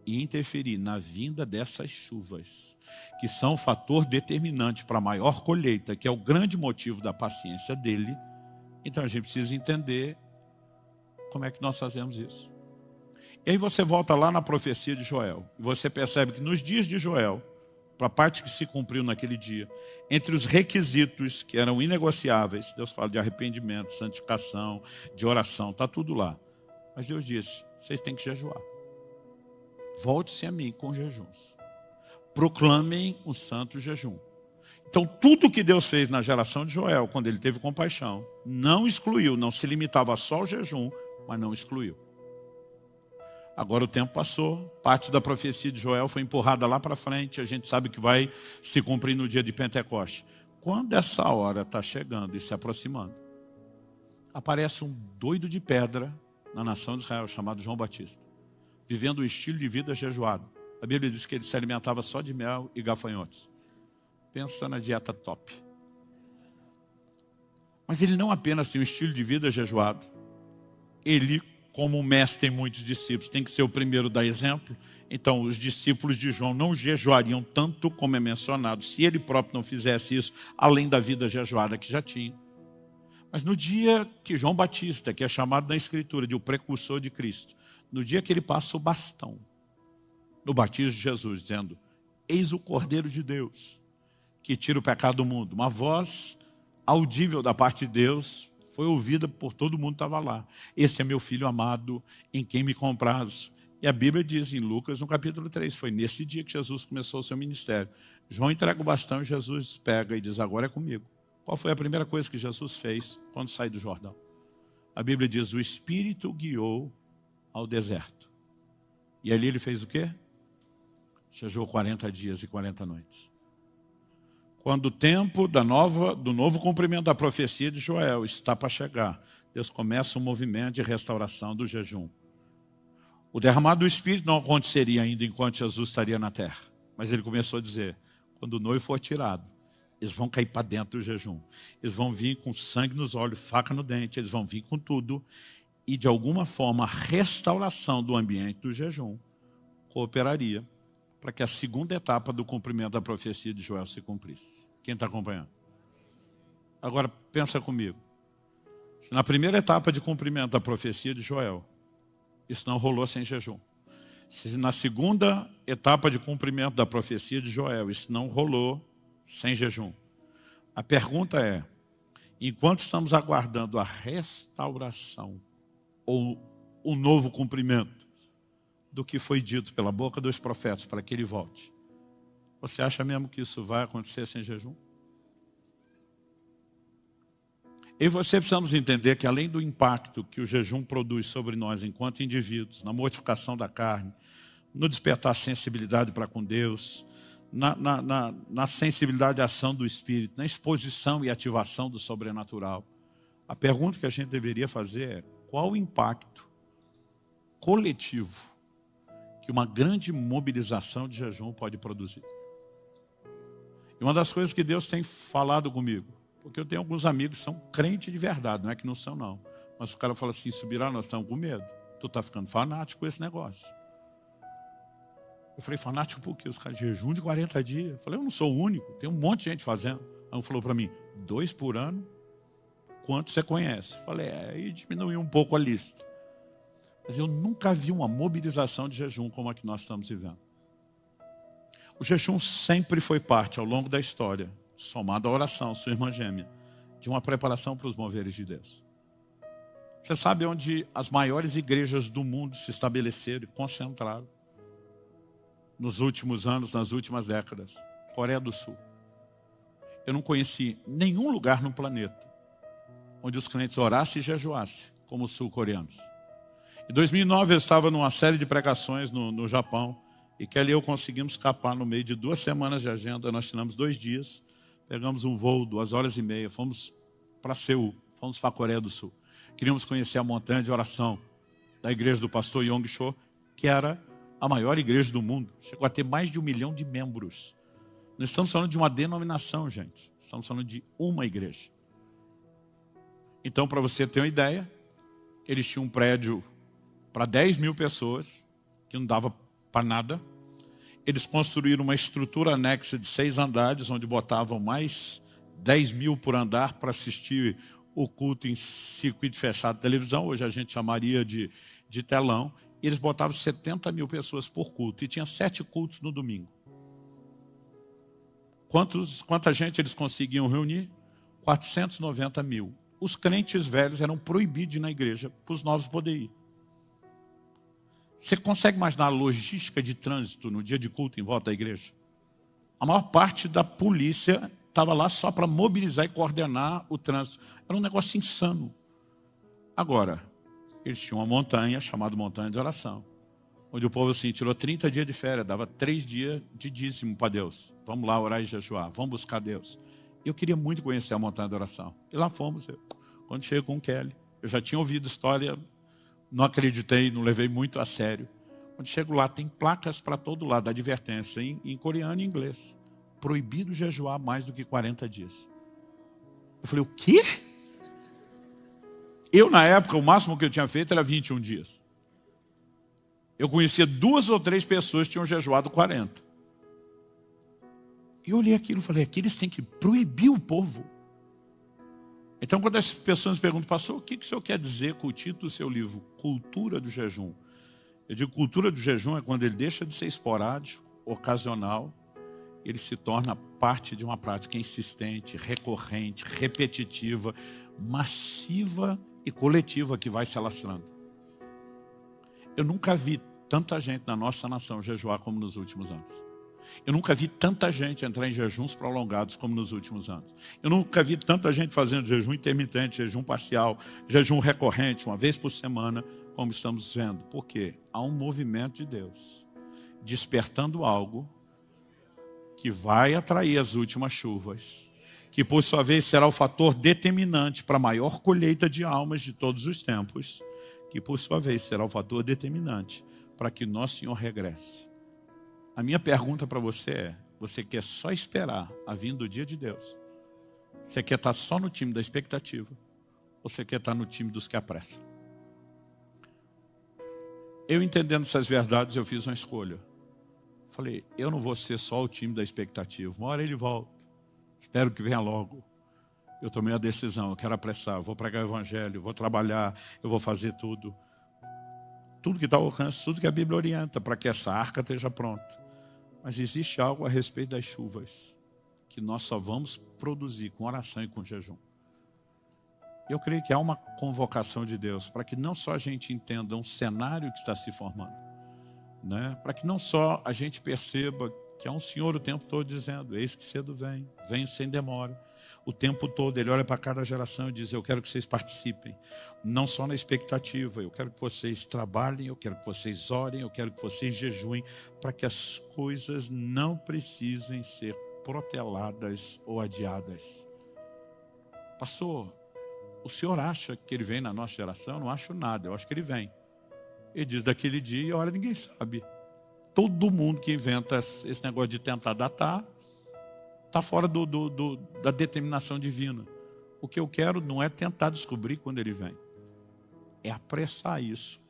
e interferir na vinda dessas chuvas, que são o fator determinante para a maior colheita, que é o grande motivo da paciência dele, então a gente precisa entender como é que nós fazemos isso. E aí você volta lá na profecia de Joel, e você percebe que nos dias de Joel, para a parte que se cumpriu naquele dia, entre os requisitos que eram inegociáveis, Deus fala de arrependimento, santificação, de oração, está tudo lá. Mas Deus disse, vocês têm que jejuar. Volte-se a mim com jejuns. Proclamem um santo jejum. Então, tudo que Deus fez na geração de Joel, quando ele teve compaixão, não excluiu, não se limitava só ao jejum, mas não excluiu. Agora o tempo passou, parte da profecia de Joel foi empurrada lá para frente, a gente sabe que vai se cumprir no dia de Pentecostes. Quando essa hora está chegando e se aproximando, aparece um doido de pedra na nação de Israel, chamado João Batista, vivendo um estilo de vida jejuado. A Bíblia diz que ele se alimentava só de mel e gafanhotos. Pensa na dieta top. Mas ele não apenas tem um estilo de vida jejuado, ele, como mestre tem muitos discípulos, tem que ser o primeiro a dar exemplo. Então os discípulos de João não jejuariam tanto como é mencionado, se ele próprio não fizesse isso, além da vida jejuada que já tinha. Mas no dia que João Batista, que é chamado na Escritura de o precursor de Cristo, no dia que ele passa o bastão, no batismo de Jesus, dizendo, eis o Cordeiro de Deus, que tira o pecado do mundo. Uma voz audível da parte de Deus, foi ouvida por todo mundo que estava lá. Esse é meu filho amado, em quem me comprazo. E a Bíblia diz em Lucas, no capítulo 3, foi nesse dia que Jesus começou o seu ministério. João entrega o bastão e Jesus pega e diz, agora é comigo. Qual foi a primeira coisa que Jesus fez quando saiu do Jordão? A Bíblia diz, o Espírito guiou ao deserto. E ali ele fez o quê? Jejuou 40 dias e 40 noites. Quando o tempo do novo cumprimento da profecia de Joel está para chegar, Deus começa um movimento de restauração do jejum. O derramado do Espírito não aconteceria ainda enquanto Jesus estaria na terra. Mas ele começou a dizer, quando o noivo for tirado, eles vão cair para dentro do jejum. Eles vão vir com sangue nos olhos, faca no dente, eles vão vir com tudo. E de alguma forma a restauração do ambiente do jejum cooperaria para que a segunda etapa do cumprimento da profecia de Joel se cumprisse. Quem está acompanhando? Agora pensa comigo. Se na primeira etapa de cumprimento da profecia de Joel, isso não rolou sem jejum. Se na segunda etapa de cumprimento da profecia de Joel, isso não rolou sem jejum. A pergunta é, enquanto estamos aguardando a restauração ou o novo cumprimento do que foi dito pela boca dos profetas para que ele volte. Você acha mesmo que isso vai acontecer sem jejum? Eu e você precisamos entender que além do impacto que o jejum produz sobre nós enquanto indivíduos, na mortificação da carne, no despertar sensibilidade para com Deus, na sensibilidade à ação do Espírito, na exposição e ativação do sobrenatural, a pergunta que a gente deveria fazer é: qual o impacto coletivo que uma grande mobilização de jejum pode produzir? E uma das coisas que Deus tem falado comigo, porque eu tenho alguns amigos que são crentes de verdade, não é que não são não, mas o cara fala assim: subirá, nós estamos com medo, tu está ficando fanático com esse negócio. Eu falei: fanático por quê? Os caras, jejum de 40 dias. Eu falei: eu não sou o único, tem um monte de gente fazendo. Aí um falou para mim: 2 por ano? Quanto você conhece? Eu falei: aí diminuiu um pouco a lista. Mas eu nunca vi uma mobilização de jejum como a que nós estamos vivendo. O jejum sempre foi parte, ao longo da história, somado à oração, sua irmã gêmea, de uma preparação para os moveres de Deus. Você sabe onde as maiores igrejas do mundo se estabeleceram e concentraram nos últimos anos, nas últimas décadas? Coreia do Sul. Eu não conheci nenhum lugar no planeta onde os crentes orassem e jejuassem como os sul-coreanos. Em 2009 eu estava numa série de pregações no Japão, e Kelly e eu conseguimos escapar no meio de 2 semanas de agenda. Nós tiramos 2 dias, pegamos um voo, 2h30, fomos para Seul, fomos para a Coreia do Sul. Queríamos conhecer a montanha de oração da igreja do pastor Yong Cho, que era a maior igreja do mundo. Chegou a ter mais de 1 milhão de membros. Não estamos falando de uma denominação, gente. Estamos falando de uma igreja. Então, para você ter uma ideia, eles tinham um prédio para 10 mil pessoas, que não dava para nada. Eles construíram uma estrutura anexa de 6 andares, onde botavam mais 10 mil por andar para assistir o culto em circuito fechado de televisão. Hoje a gente chamaria de telão. E eles botavam 70 mil pessoas por culto. E tinha 7 cultos no domingo. Quanta gente eles conseguiam reunir? 490 mil. Os crentes velhos eram proibidos de ir na igreja para os novos poderem ir. Você consegue imaginar a logística de trânsito no dia de culto em volta da igreja? A maior parte da polícia estava lá só para mobilizar e coordenar o trânsito. Era um negócio insano. Agora, eles tinham uma montanha chamada Montanha de Oração, onde o povo assim, tirou 30 dias de férias, dava 3 dias de dízimo para Deus. Vamos lá orar e jejuar, vamos buscar Deus. Eu queria muito conhecer a Montanha de Oração. E lá fomos. Quando cheguei com o Kelly, eu já tinha ouvido história, não acreditei, não levei muito a sério. Quando chego lá, tem placas para todo lado, advertência em coreano e inglês. Proibido jejuar mais do que 40 dias. Eu falei: o quê? Eu, na época, o máximo que eu tinha feito era 21 dias. Eu conhecia 2 ou 3 pessoas que tinham jejuado 40. E eu olhei aquilo e falei: aqui eles têm que proibir o povo. Então, quando as pessoas me perguntam: pastor, o que o senhor quer dizer com o título do seu livro? Cultura do jejum. Eu digo: cultura do jejum é quando ele deixa de ser esporádico, ocasional, ele se torna parte de uma prática insistente, recorrente, repetitiva, massiva e coletiva que vai se alastrando. Eu nunca vi tanta gente na nossa nação jejuar como nos últimos anos. Eu nunca vi tanta gente entrar em jejuns prolongados como nos últimos anos. Eu nunca vi tanta gente fazendo jejum intermitente, jejum parcial, jejum recorrente, uma vez por semana, como estamos vendo. Por quê? Há um movimento de Deus despertando algo que vai atrair as últimas chuvas, que por sua vez será o fator determinante para a maior colheita de almas de todos os tempos, que por sua vez será o fator determinante para que nosso Senhor regresse. A minha pergunta para você é: você quer só esperar a vinda do dia de Deus? Você quer estar só no time da expectativa? Ou você quer estar no time dos que apressam? Eu, entendendo essas verdades, eu fiz uma escolha. Falei: eu não vou ser só o time da expectativa. Uma hora ele volta. Espero que venha logo. Eu tomei a decisão, eu quero apressar, eu vou pregar o evangelho, eu vou trabalhar, eu vou fazer tudo. Tudo que está ao alcance, tudo que a Bíblia orienta, para que essa arca esteja pronta. Mas existe algo a respeito das chuvas, que nós só vamos produzir com oração e com jejum. Eu creio que há uma convocação de Deus, para que não só a gente entenda um cenário que está se formando, né? Para que não só a gente perceba que há um Senhor o tempo todo dizendo, eis que cedo venho sem demora. O tempo todo ele olha para cada geração e diz, eu quero que vocês participem, não só na expectativa, eu quero que vocês trabalhem, eu quero que vocês orem, eu quero que vocês jejuem, para que as coisas não precisem ser proteladas ou adiadas. Pastor, o senhor acha que ele vem na nossa geração? Eu não acho nada, eu acho que ele vem. Ele diz, daquele dia e hora ninguém sabe. Todo mundo que inventa esse negócio de tentar datar, está fora da determinação divina. O que eu quero não é tentar descobrir quando ele vem. É apressar isso.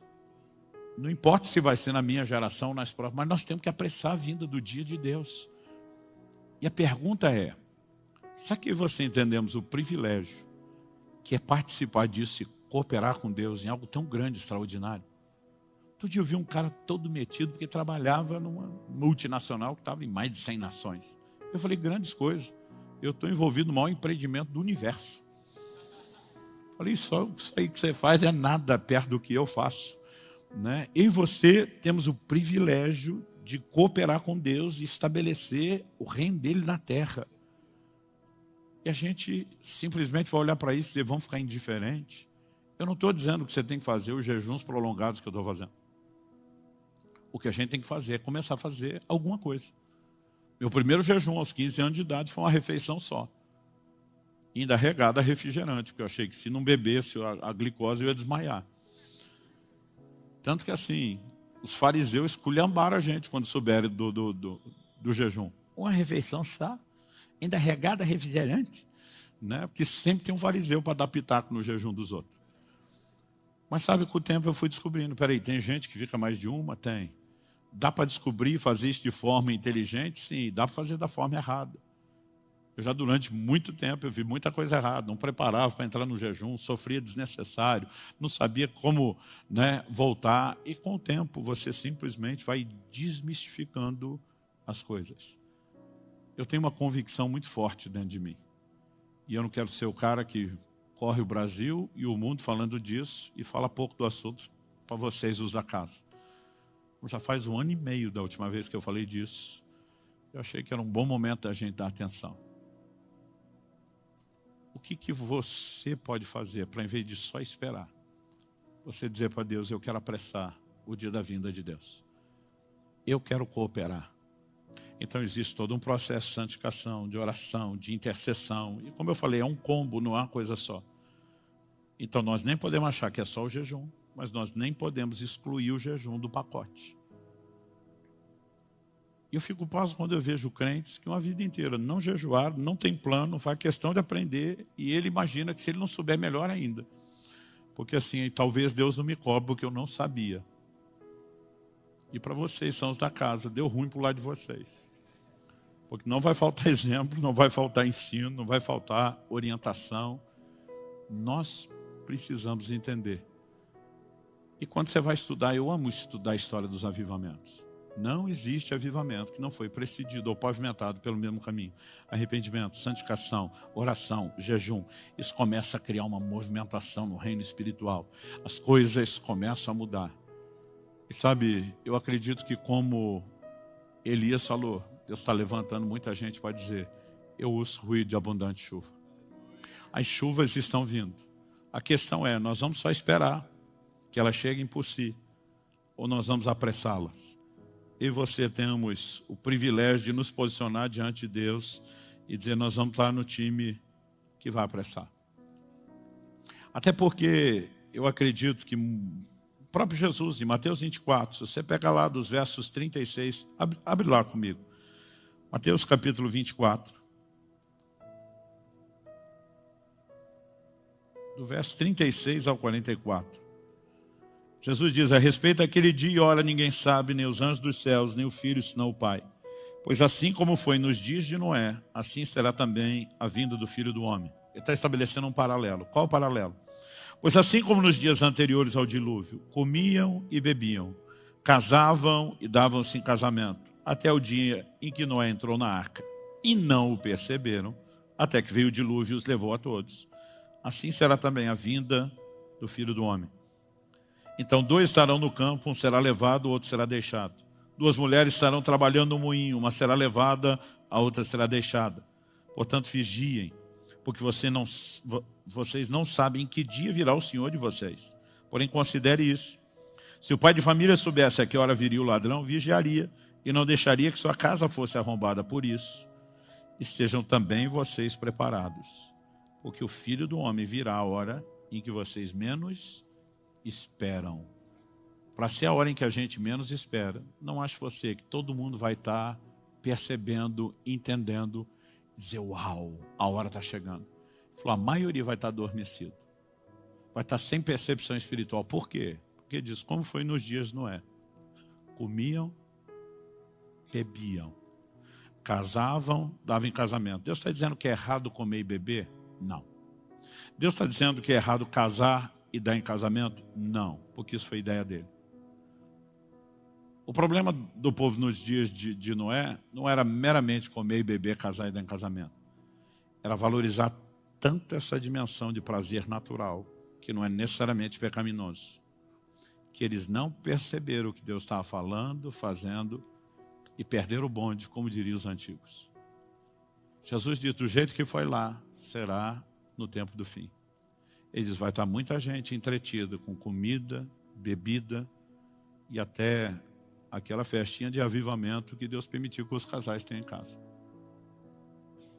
Não importa se vai ser na minha geração ou nas próximas, mas nós temos que apressar a vinda do dia de Deus. E a pergunta é, será que você entendemos o privilégio que é participar disso e cooperar com Deus em algo tão grande, extraordinário? Outro dia eu vi um cara todo metido porque trabalhava numa multinacional que estava em mais de 100 nações. Eu falei, grandes coisas. Eu estou envolvido no maior empreendimento do universo. Falei, só isso aí que você faz é nada perto do que eu faço, né? Eu e você temos o privilégio de cooperar com Deus e estabelecer o reino dele na terra. E a gente simplesmente vai olhar para isso e dizer, vamos ficar indiferentes. Eu não estou dizendo que você tem que fazer os jejuns prolongados que eu estou fazendo. O que a gente tem que fazer é começar a fazer alguma coisa. Meu primeiro jejum aos 15 anos de idade foi uma refeição só. E ainda regada a refrigerante, porque eu achei que se não bebesse a glicose eu ia desmaiar. Tanto que assim, os fariseus esculhambaram a gente quando souberam do jejum. Uma refeição só, ainda regada a refrigerante, né? Porque sempre tem um fariseu para dar pitaco no jejum dos outros. Mas sabe, com o tempo eu fui descobrindo, peraí, tem gente que fica mais de uma? Tem. Dá para descobrir e fazer isso de forma inteligente? Sim, dá para fazer da forma errada. Eu já durante muito tempo eu vi muita coisa errada, não preparava para entrar no jejum, sofria desnecessário, não sabia como, né, voltar. E com o tempo você simplesmente vai desmistificando as coisas. Eu tenho uma convicção muito forte dentro de mim. E eu não quero ser o cara que corre o Brasil e o mundo falando disso e fala pouco do assunto para vocês, os da casa. Já faz 1 ano e meio da última vez que eu falei disso. Eu achei que era um bom momento da gente dar atenção. O que você pode fazer para, em vez de só esperar, você dizer para Deus, eu quero apressar o dia da vinda de Deus. Eu quero cooperar. Então existe todo um processo de santificação, de oração, de intercessão. E como eu falei, é um combo, não é uma coisa só. Então nós nem podemos achar que é só o jejum, mas nós nem podemos excluir o jejum do pacote. E eu fico pasmo quando eu vejo crentes que uma vida inteira não jejuaram, não tem plano, faz questão de aprender, e ele imagina que se ele não souber, melhor ainda. Porque assim, talvez Deus não me cobre porque eu não sabia. E para vocês, são os da casa, deu ruim para o lado de vocês. Porque não vai faltar exemplo, não vai faltar ensino, não vai faltar orientação. Nós precisamos entender. E quando você vai estudar, eu amo estudar a história dos avivamentos. Não existe avivamento que não foi precedido ou pavimentado pelo mesmo caminho. Arrependimento, santificação, oração, jejum. Isso começa a criar uma movimentação no reino espiritual. As coisas começam a mudar. E sabe, eu acredito que como Elias falou, Deus está levantando muita gente para dizer, eu ouço ruído de abundante chuva. As chuvas estão vindo. A questão é, nós vamos só esperar que elas cheguem por si, ou nós vamos apressá-las. Eu e você temos o privilégio de nos posicionar diante de Deus e dizer, nós vamos estar no time que vai apressar. Até porque eu acredito que o próprio Jesus, em Mateus 24, se você pegar lá dos versos 36, abre lá comigo. Mateus capítulo 24. Do verso 36 ao 44. Jesus diz, a respeito daquele dia e hora ninguém sabe, nem os anjos dos céus, nem o Filho, senão o Pai. Pois assim como foi nos dias de Noé, assim será também a vinda do Filho do Homem. Ele está estabelecendo um paralelo. Qual o paralelo? Pois assim como nos dias anteriores ao dilúvio, comiam e bebiam, casavam e davam-se em casamento, até o dia em que Noé entrou na arca. E não o perceberam, até que veio o dilúvio e os levou a todos. Assim será também a vinda do Filho do Homem. Então 2 estarão no campo, um será levado, o outro será deixado. Duas mulheres estarão trabalhando no moinho, uma será levada, a outra será deixada. Portanto, vigiem, porque vocês não sabem em que dia virá o Senhor de vocês. Porém, considere isso. Se o pai de família soubesse a que hora viria o ladrão, vigiaria e não deixaria que sua casa fosse arrombada. Por isso, estejam também vocês preparados, porque o Filho do Homem virá a hora em que vocês menos esperam. Para ser a hora em que a gente menos espera, não ache você que todo mundo vai estar percebendo, entendendo, dizer, uau, a hora está chegando. Ele falou, a maioria vai estar adormecido, vai estar sem percepção espiritual. Por quê? Porque diz, como foi nos dias de Noé. Comiam, bebiam, casavam, davam em casamento. Deus está dizendo que é errado comer e beber? Não. Deus está dizendo que é errado casar e dar em casamento? Não, porque isso foi ideia dele. O problema do povo nos dias de Noé não era meramente comer e beber, casar e dar em casamento. Era valorizar tanto essa dimensão de prazer natural, que não é necessariamente pecaminoso, que eles não perceberam o que Deus estava falando, fazendo, e perderam o bonde, como diriam os antigos. Jesus diz, do jeito que foi lá, será no tempo do fim. Ele diz, vai estar muita gente entretida com comida, bebida e até aquela festinha de avivamento que Deus permitiu que os casais tenham em casa.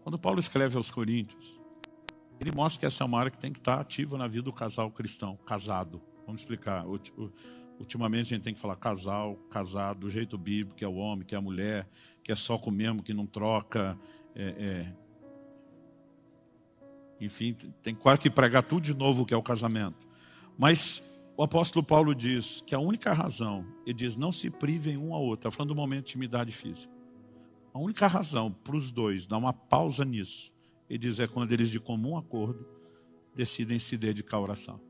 Quando Paulo escreve aos Coríntios, ele mostra que essa é uma área que tem que estar ativa na vida do casal cristão, casado. Vamos explicar. Ultimamente a gente tem que falar casal, casado, do jeito bíblico, que é o homem, que é a mulher, que é só com o mesmo, que não troca. Enfim, tem quase que pregar tudo de novo o que é o casamento. Mas o apóstolo Paulo diz que a única razão, ele diz, não se privem um ao outro. Está falando do momento de intimidade física. A única razão para os dois dar uma pausa nisso, ele diz, é quando eles de comum acordo decidem se dedicar à oração.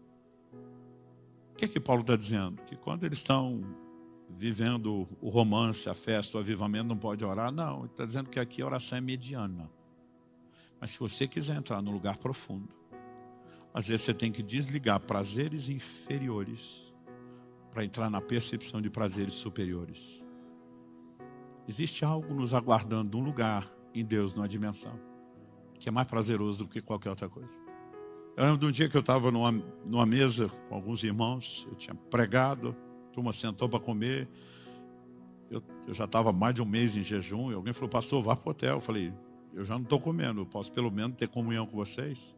O que é que Paulo está dizendo? Que quando eles estão vivendo o romance, a festa, o avivamento, não pode orar? Não, ele está dizendo que aqui a oração é mediana. Mas se você quiser entrar num lugar profundo, às vezes você tem que desligar prazeres inferiores para entrar na percepção de prazeres superiores. Existe algo nos aguardando, um lugar em Deus, numa dimensão, que é mais prazeroso do que qualquer outra coisa. Eu lembro de um dia que eu estava numa mesa com alguns irmãos, eu tinha pregado, a turma sentou para comer, eu já estava mais de um mês em jejum, e alguém falou, pastor, vá para o hotel. Eu falei, eu já não estou comendo, eu posso pelo menos ter comunhão com vocês.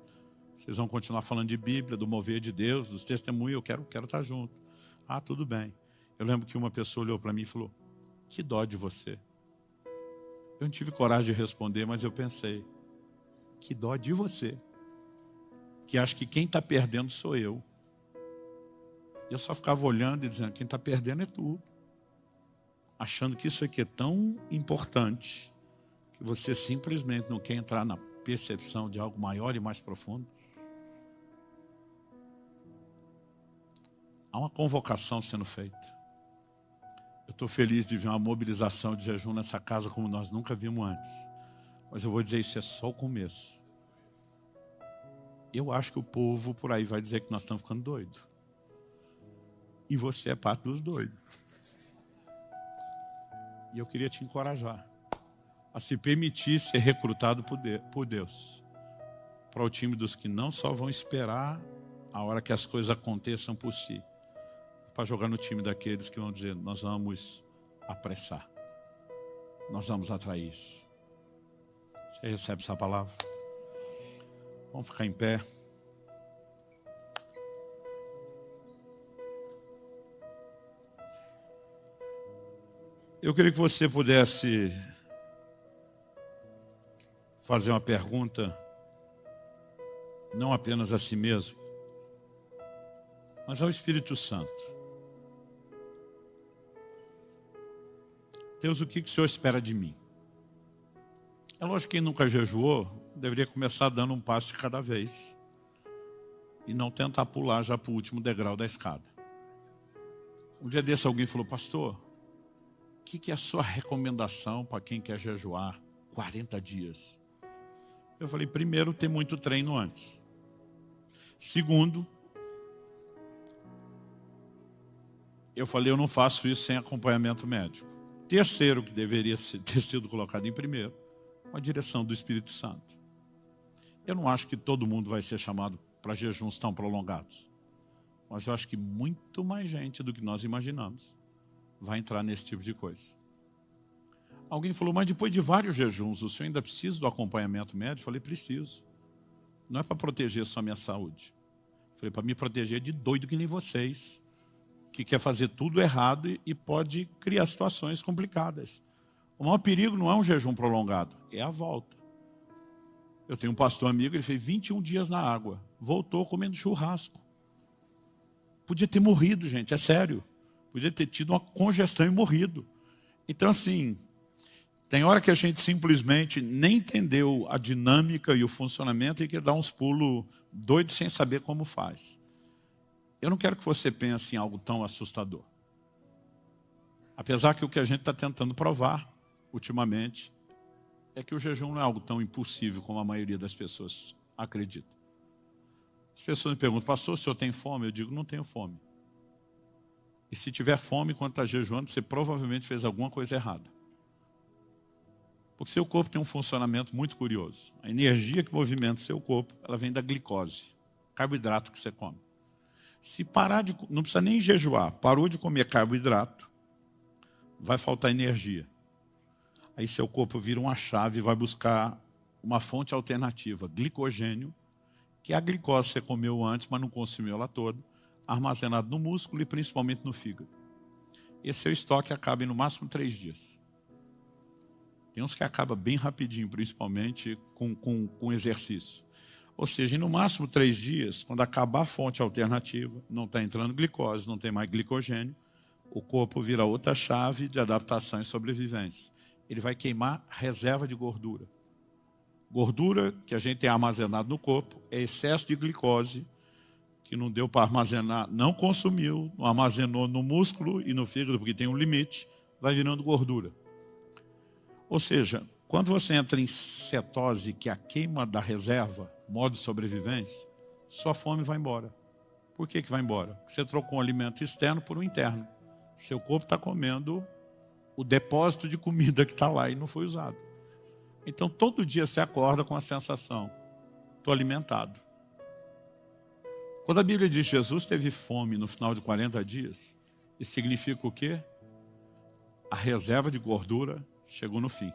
Vocês vão continuar falando de Bíblia, do mover de Deus, dos testemunhos, eu quero estar junto. Ah, tudo bem. Eu lembro que uma pessoa olhou para mim e falou, que dó de você. Eu não tive coragem de responder, mas eu pensei, que dó de você. Que acho que quem está perdendo sou eu. Eu só ficava olhando e dizendo, quem está perdendo é tu. Achando que isso aqui é tão importante, que você simplesmente não quer entrar na percepção de algo maior e mais profundo. Há uma convocação sendo feita. Eu estou feliz de ver uma mobilização de jejum nessa casa como nós nunca vimos antes. Mas eu vou dizer, isso é só o começo. Eu acho que o povo por aí vai dizer que nós estamos ficando doidos. E você é parte dos doidos. E eu queria te encorajar a se permitir ser recrutado por Deus. Para o time dos que não só vão esperar a hora que as coisas aconteçam por si. Para jogar no time daqueles que vão dizer, nós vamos apressar. Nós vamos atrair isso. Você recebe essa palavra? Vamos ficar em pé. Eu queria que você pudesse fazer uma pergunta, não apenas a si mesmo, mas ao Espírito Santo. Deus, o que o Senhor espera de mim? É lógico que quem nunca jejuou deveria começar dando um passo de cada vez e não tentar pular já para o último degrau da escada. Um dia desse alguém falou, pastor, o que é a sua recomendação para quem quer jejuar 40 dias? Eu falei, primeiro, ter muito treino antes. Segundo, eu falei, eu não faço isso sem acompanhamento médico. Terceiro, que deveria ter sido colocado em primeiro, a direção do Espírito Santo. Eu não acho que todo mundo vai ser chamado para jejuns tão prolongados. Mas eu acho que muito mais gente do que nós imaginamos vai entrar nesse tipo de coisa. Alguém falou, mas depois de vários jejuns, o senhor ainda precisa do acompanhamento médico? Eu falei, preciso. Não é para proteger só a minha saúde. Eu falei, para me proteger de doido que nem vocês, que quer fazer tudo errado e pode criar situações complicadas. O maior perigo não é um jejum prolongado, é a volta. Eu tenho um pastor amigo, ele fez 21 dias na água, voltou comendo churrasco. Podia ter morrido, gente, é sério. Podia ter tido uma congestão e morrido. Então, assim, tem hora que a gente simplesmente nem entendeu a dinâmica e o funcionamento e quer dar uns pulos doidos sem saber como faz. Eu não quero que você pense em algo tão assustador. Apesar que o que a gente está tentando provar, ultimamente, é que o jejum não é algo tão impossível como a maioria das pessoas acredita. As pessoas me perguntam, pastor, o senhor tem fome? Eu digo, não tenho fome. E se tiver fome quando está jejuando, você provavelmente fez alguma coisa errada. Porque seu corpo tem um funcionamento muito curioso. A energia que movimenta seu corpo, ela vem da glicose, carboidrato que você come. Se parar de... não precisa nem jejuar, parou de comer carboidrato, vai faltar energia. Aí seu corpo vira uma chave e vai buscar uma fonte alternativa, glicogênio, que é a glicose que você comeu antes, mas não consumiu ela toda, armazenado no músculo e principalmente no fígado. Esse seu estoque acaba em no máximo 3 dias. Tem uns que acaba bem rapidinho, principalmente com exercício. Ou seja, em no máximo 3 dias, quando acabar a fonte alternativa, não está entrando glicose, não tem mais glicogênio, o corpo vira outra chave de adaptação e sobrevivência. Ele vai queimar reserva de gordura. Gordura que a gente tem armazenado no corpo é excesso de glicose, que não deu para armazenar, não consumiu, não armazenou no músculo e no fígado, porque tem um limite, vai virando gordura. Ou seja, quando você entra em cetose, que é a queima da reserva, modo de sobrevivência, sua fome vai embora. Por que vai embora? Porque você trocou um alimento externo por um interno. Seu corpo está comendo o depósito de comida que está lá e não foi usado. Então, todo dia você acorda com a sensação, estou alimentado. Quando a Bíblia diz que Jesus teve fome no final de 40 dias, isso significa o quê? A reserva de gordura chegou no fim.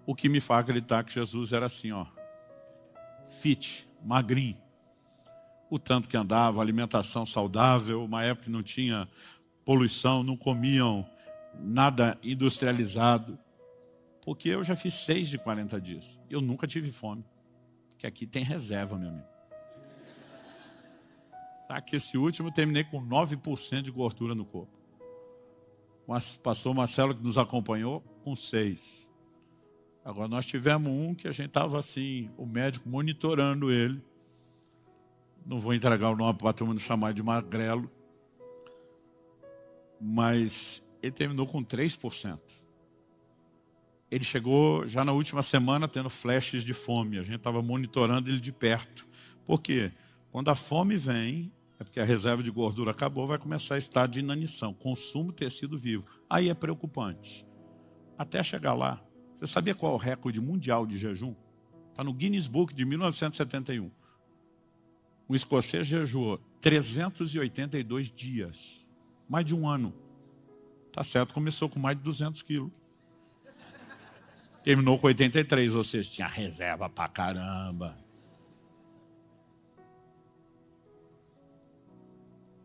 O que me faz acreditar que Jesus era assim, ó, fit, magrinho. O tanto que andava, alimentação saudável, uma época que não tinha poluição, não comiam nada industrializado. Porque eu já fiz 6 de 40 dias. Eu nunca tive fome. Porque aqui tem reserva, meu amigo. Tá, que esse último eu terminei com 9% de gordura no corpo. Mas passou o Marcelo, que nos acompanhou, com 6. Agora nós tivemos um que a gente estava assim, o médico monitorando ele. Não vou entregar o nome para a turma não chamar de magrelo. Mas ele terminou com 3%. Ele chegou já na última semana tendo flashes de fome. A gente estava monitorando ele de perto. Por quê? Quando a fome vem, é porque a reserva de gordura acabou, vai começar a estar de inanição, consumo de tecido vivo. Aí é preocupante. Até chegar lá, você sabia qual é o recorde mundial de jejum? Está no Guinness Book de 1971. Um escocês jejuou 382 dias. Mais de um ano. Tá certo, começou com mais de 200 quilos. Terminou com 83, ou seja, tinha reserva pra caramba.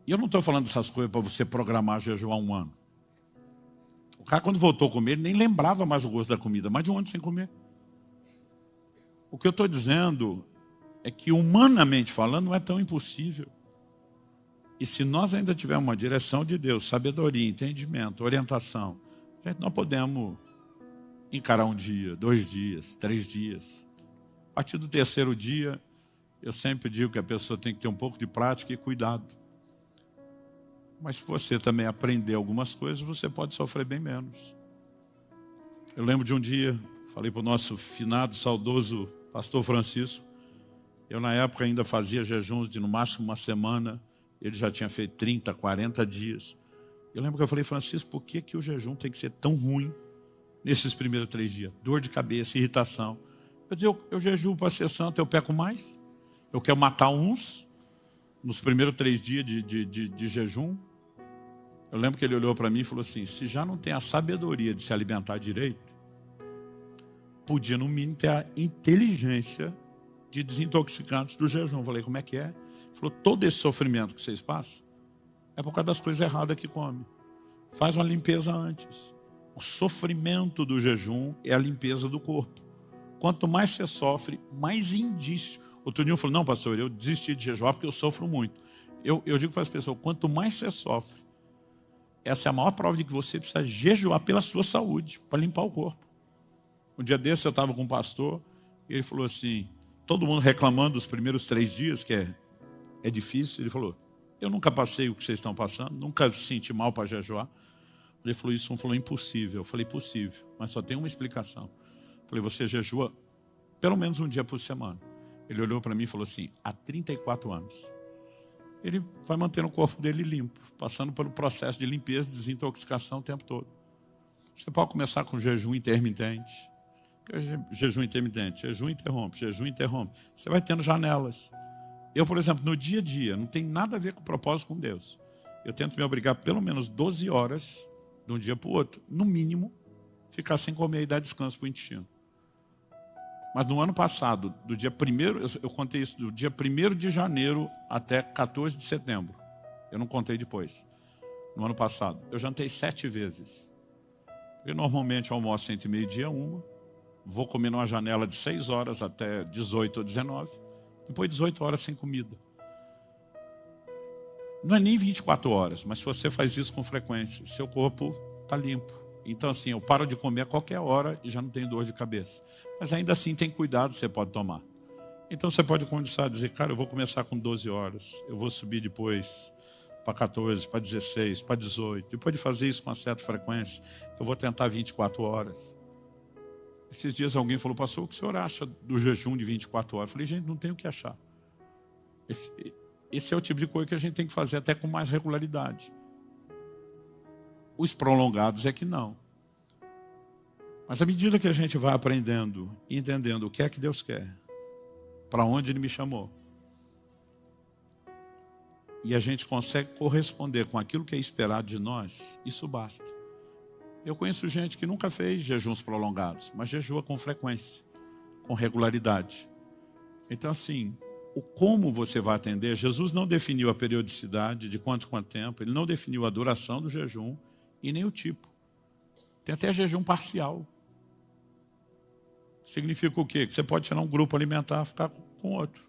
E eu não estou falando dessas coisas para você programar jejuar um ano. O cara, quando voltou a comer, ele nem lembrava mais o gosto da comida. Mais de um ano sem comer. O que eu estou dizendo é que, humanamente falando, não é tão impossível. E se nós ainda tivermos uma direção de Deus, sabedoria, entendimento, orientação, a gente não podemos encarar um dia, 2 dias, 3 dias. A partir do 3º dia, eu sempre digo que a pessoa tem que ter um pouco de prática e cuidado. Mas se você também aprender algumas coisas, você pode sofrer bem menos. Eu lembro de um dia, falei para o nosso finado, saudoso pastor Francisco, eu na época ainda fazia jejuns de no máximo uma semana, ele já tinha feito 30, 40 dias. Eu lembro que eu falei, Francisco, por que o jejum tem que ser tão ruim nesses primeiros 3 dias? Dor de cabeça, irritação. Eu dizia, eu jejuo para ser santo, eu peco mais. Eu quero matar uns nos primeiros 3 dias de jejum. Eu lembro que ele olhou para mim e falou assim, se já não tem a sabedoria de se alimentar direito, podia no mínimo ter a inteligência de desintoxicantes do jejum. Eu falei, como é que é? Ele falou, todo esse sofrimento que vocês passam é por causa das coisas erradas que come. Faz uma limpeza antes. O sofrimento do jejum é a limpeza do corpo. Quanto mais você sofre, mais indício. Outro dia eu falei, não pastor, eu desisti de jejuar porque eu sofro muito. Eu digo para as pessoas, quanto mais você sofre, essa é a maior prova de que você precisa jejuar pela sua saúde, para limpar o corpo. Um dia desse eu estava com um pastor, e ele falou assim, todo mundo reclamando dos primeiros 3 dias, que é difícil. Ele falou, eu nunca passei o que vocês estão passando, nunca senti mal para jejuar. Ele falou isso, falou impossível. Eu falei, possível, mas só tem uma explicação. Eu falei, você jejua pelo menos um dia por semana. Ele olhou para mim e falou assim, há 34 anos. Ele vai mantendo o corpo dele limpo, passando pelo processo de limpeza, desintoxicação o tempo todo. Você pode começar com jejum intermitente. Jejum intermitente, jejum interrompe. Você vai tendo janelas. Eu, por exemplo, no dia a dia, não tem nada a ver com o propósito com Deus. Eu tento me obrigar pelo menos 12 horas, de um dia para o outro, no mínimo, ficar sem comer e dar descanso para o intestino. Mas no ano passado, do dia 1º, eu contei isso, do dia 1º de janeiro até 14 de setembro. Eu não contei depois. No ano passado, eu jantei 7 vezes. Eu normalmente almoço entre meio-dia e 1, vou comer numa janela de 6 horas até 18 ou 19, depois 18 horas sem comida. Não é nem 24 horas, mas se você faz isso com frequência, seu corpo está limpo. Então assim, eu paro de comer a qualquer hora e já não tenho dor de cabeça. Mas ainda assim tem cuidado que você pode tomar. Então você pode começar a dizer, cara, eu vou começar com 12 horas, eu vou subir depois para 14, para 16, para 18. Depois de fazer isso com uma certa frequência, eu vou tentar 24 horas. Esses dias alguém falou, pastor, o que o senhor acha do jejum de 24 horas? Eu falei, gente, não tem o que achar. Esse é o tipo de coisa que a gente tem que fazer até com mais regularidade. Os prolongados é que não. Mas à medida que a gente vai aprendendo e entendendo o que é que Deus quer, para onde Ele me chamou, e a gente consegue corresponder com aquilo que é esperado de nós, isso basta. Eu conheço gente que nunca fez jejuns prolongados, mas jejua com frequência, com regularidade. Então assim, o como você vai atender, Jesus não definiu a periodicidade de quanto tempo, Ele não definiu a duração do jejum e nem o tipo. Tem até jejum parcial. Significa o quê? Que você pode tirar um grupo alimentar e ficar com outro.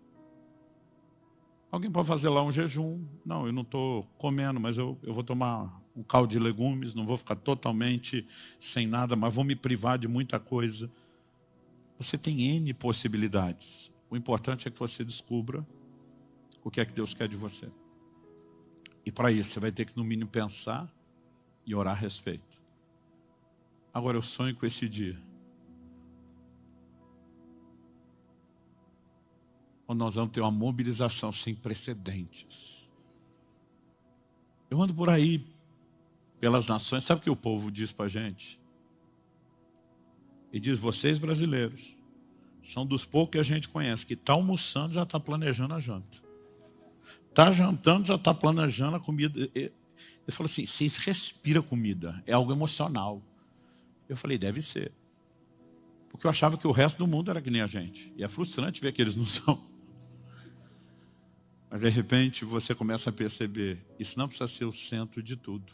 Alguém pode fazer lá um jejum. Não, eu não estou comendo, mas eu vou tomar um caldo de legumes, não vou ficar totalmente sem nada, mas vou me privar de muita coisa. Você tem N possibilidades. O importante é que você descubra o que é que Deus quer de você. E para isso, você vai ter que, no mínimo, pensar e orar a respeito. Agora, eu sonho com esse dia, onde nós vamos ter uma mobilização sem precedentes. Eu ando por aí, pelas nações, sabe o que o povo diz para a gente? E diz, vocês brasileiros, são dos poucos que a gente conhece, que está almoçando já está planejando a janta. Está jantando, já está planejando a comida. Ele falou assim, vocês respiram comida, é algo emocional. Eu falei, deve ser. Porque eu achava que o resto do mundo era que nem a gente. E é frustrante ver que eles não são. Mas de repente você começa a perceber, isso não precisa ser o centro de tudo.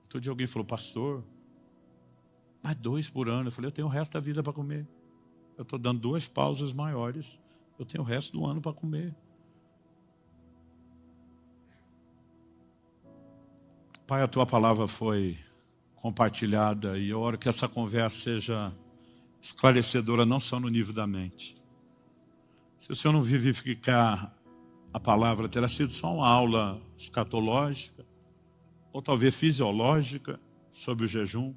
Outro dia alguém falou, pastor, mas 2 por ano. Eu falei, eu tenho o resto da vida para comer. Eu estou dando 2 pausas maiores, eu tenho o resto do ano para comer. Pai, a tua palavra foi compartilhada e eu oro que essa conversa seja esclarecedora não só no nível da mente. Se o Senhor não vivificar a palavra, terá sido só uma aula escatológica ou talvez fisiológica sobre o jejum.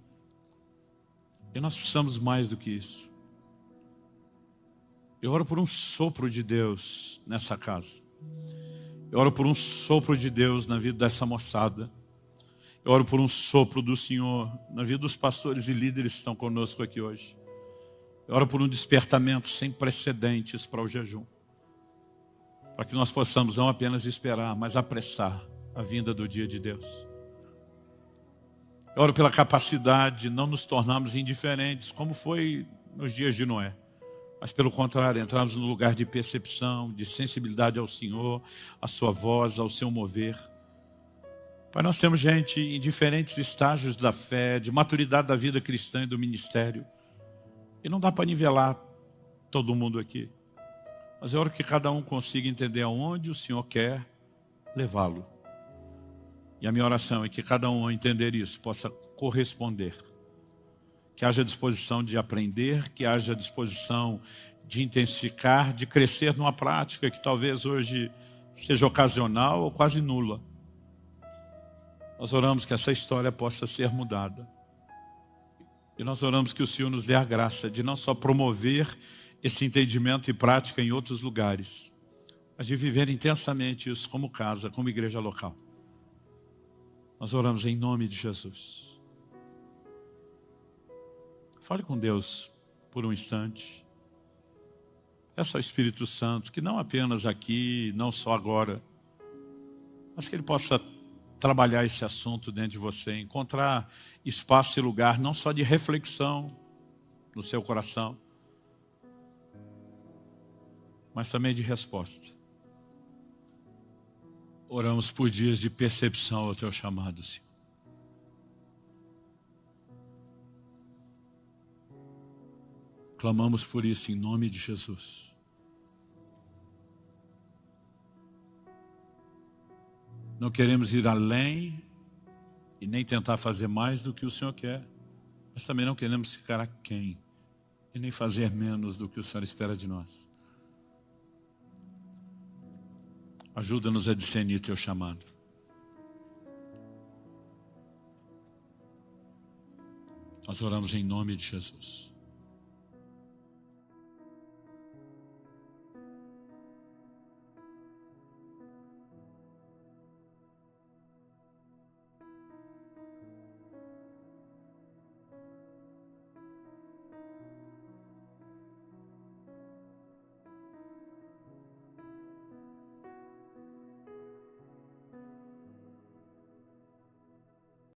E nós precisamos mais do que isso. Eu oro por um sopro de Deus nessa casa. Eu oro por um sopro de Deus na vida dessa moçada. Eu oro por um sopro do Senhor na vida dos pastores e líderes que estão conosco aqui hoje. Eu oro por um despertamento sem precedentes para o jejum. Para que nós possamos não apenas esperar, mas apressar a vinda do dia de Deus. Eu oro pela capacidade de não nos tornarmos indiferentes, como foi nos dias de Noé. Mas pelo contrário, entrarmos no lugar de percepção, de sensibilidade ao Senhor, à sua voz, ao seu mover. Pai, nós temos gente em diferentes estágios da fé, de maturidade da vida cristã e do ministério. E não dá para nivelar todo mundo aqui. Mas eu oro que cada um consiga entender aonde o Senhor quer levá-lo. E a minha oração é que cada um, ao entender isso, possa corresponder. Que haja disposição de aprender, que haja disposição de intensificar, de crescer numa prática que talvez hoje seja ocasional ou quase nula. Nós oramos que essa história possa ser mudada. E nós oramos que o Senhor nos dê a graça de não só promover esse entendimento e prática em outros lugares, mas de viver intensamente isso como casa, como igreja local. Nós oramos em nome de Jesus. Fale com Deus por um instante. Peça ao Espírito Santo que não apenas aqui, não só agora, mas que Ele possa trabalhar esse assunto dentro de você, encontrar espaço e lugar não só de reflexão no seu coração, mas também de resposta. Oramos por dias de percepção ao teu chamado, Senhor. Clamamos por isso em nome de Jesus. Não queremos ir além e nem tentar fazer mais do que o Senhor quer, mas também não queremos ficar aquém e nem fazer menos do que o Senhor espera de nós. Ajuda-nos a discernir teu chamado. Nós oramos em nome de Jesus.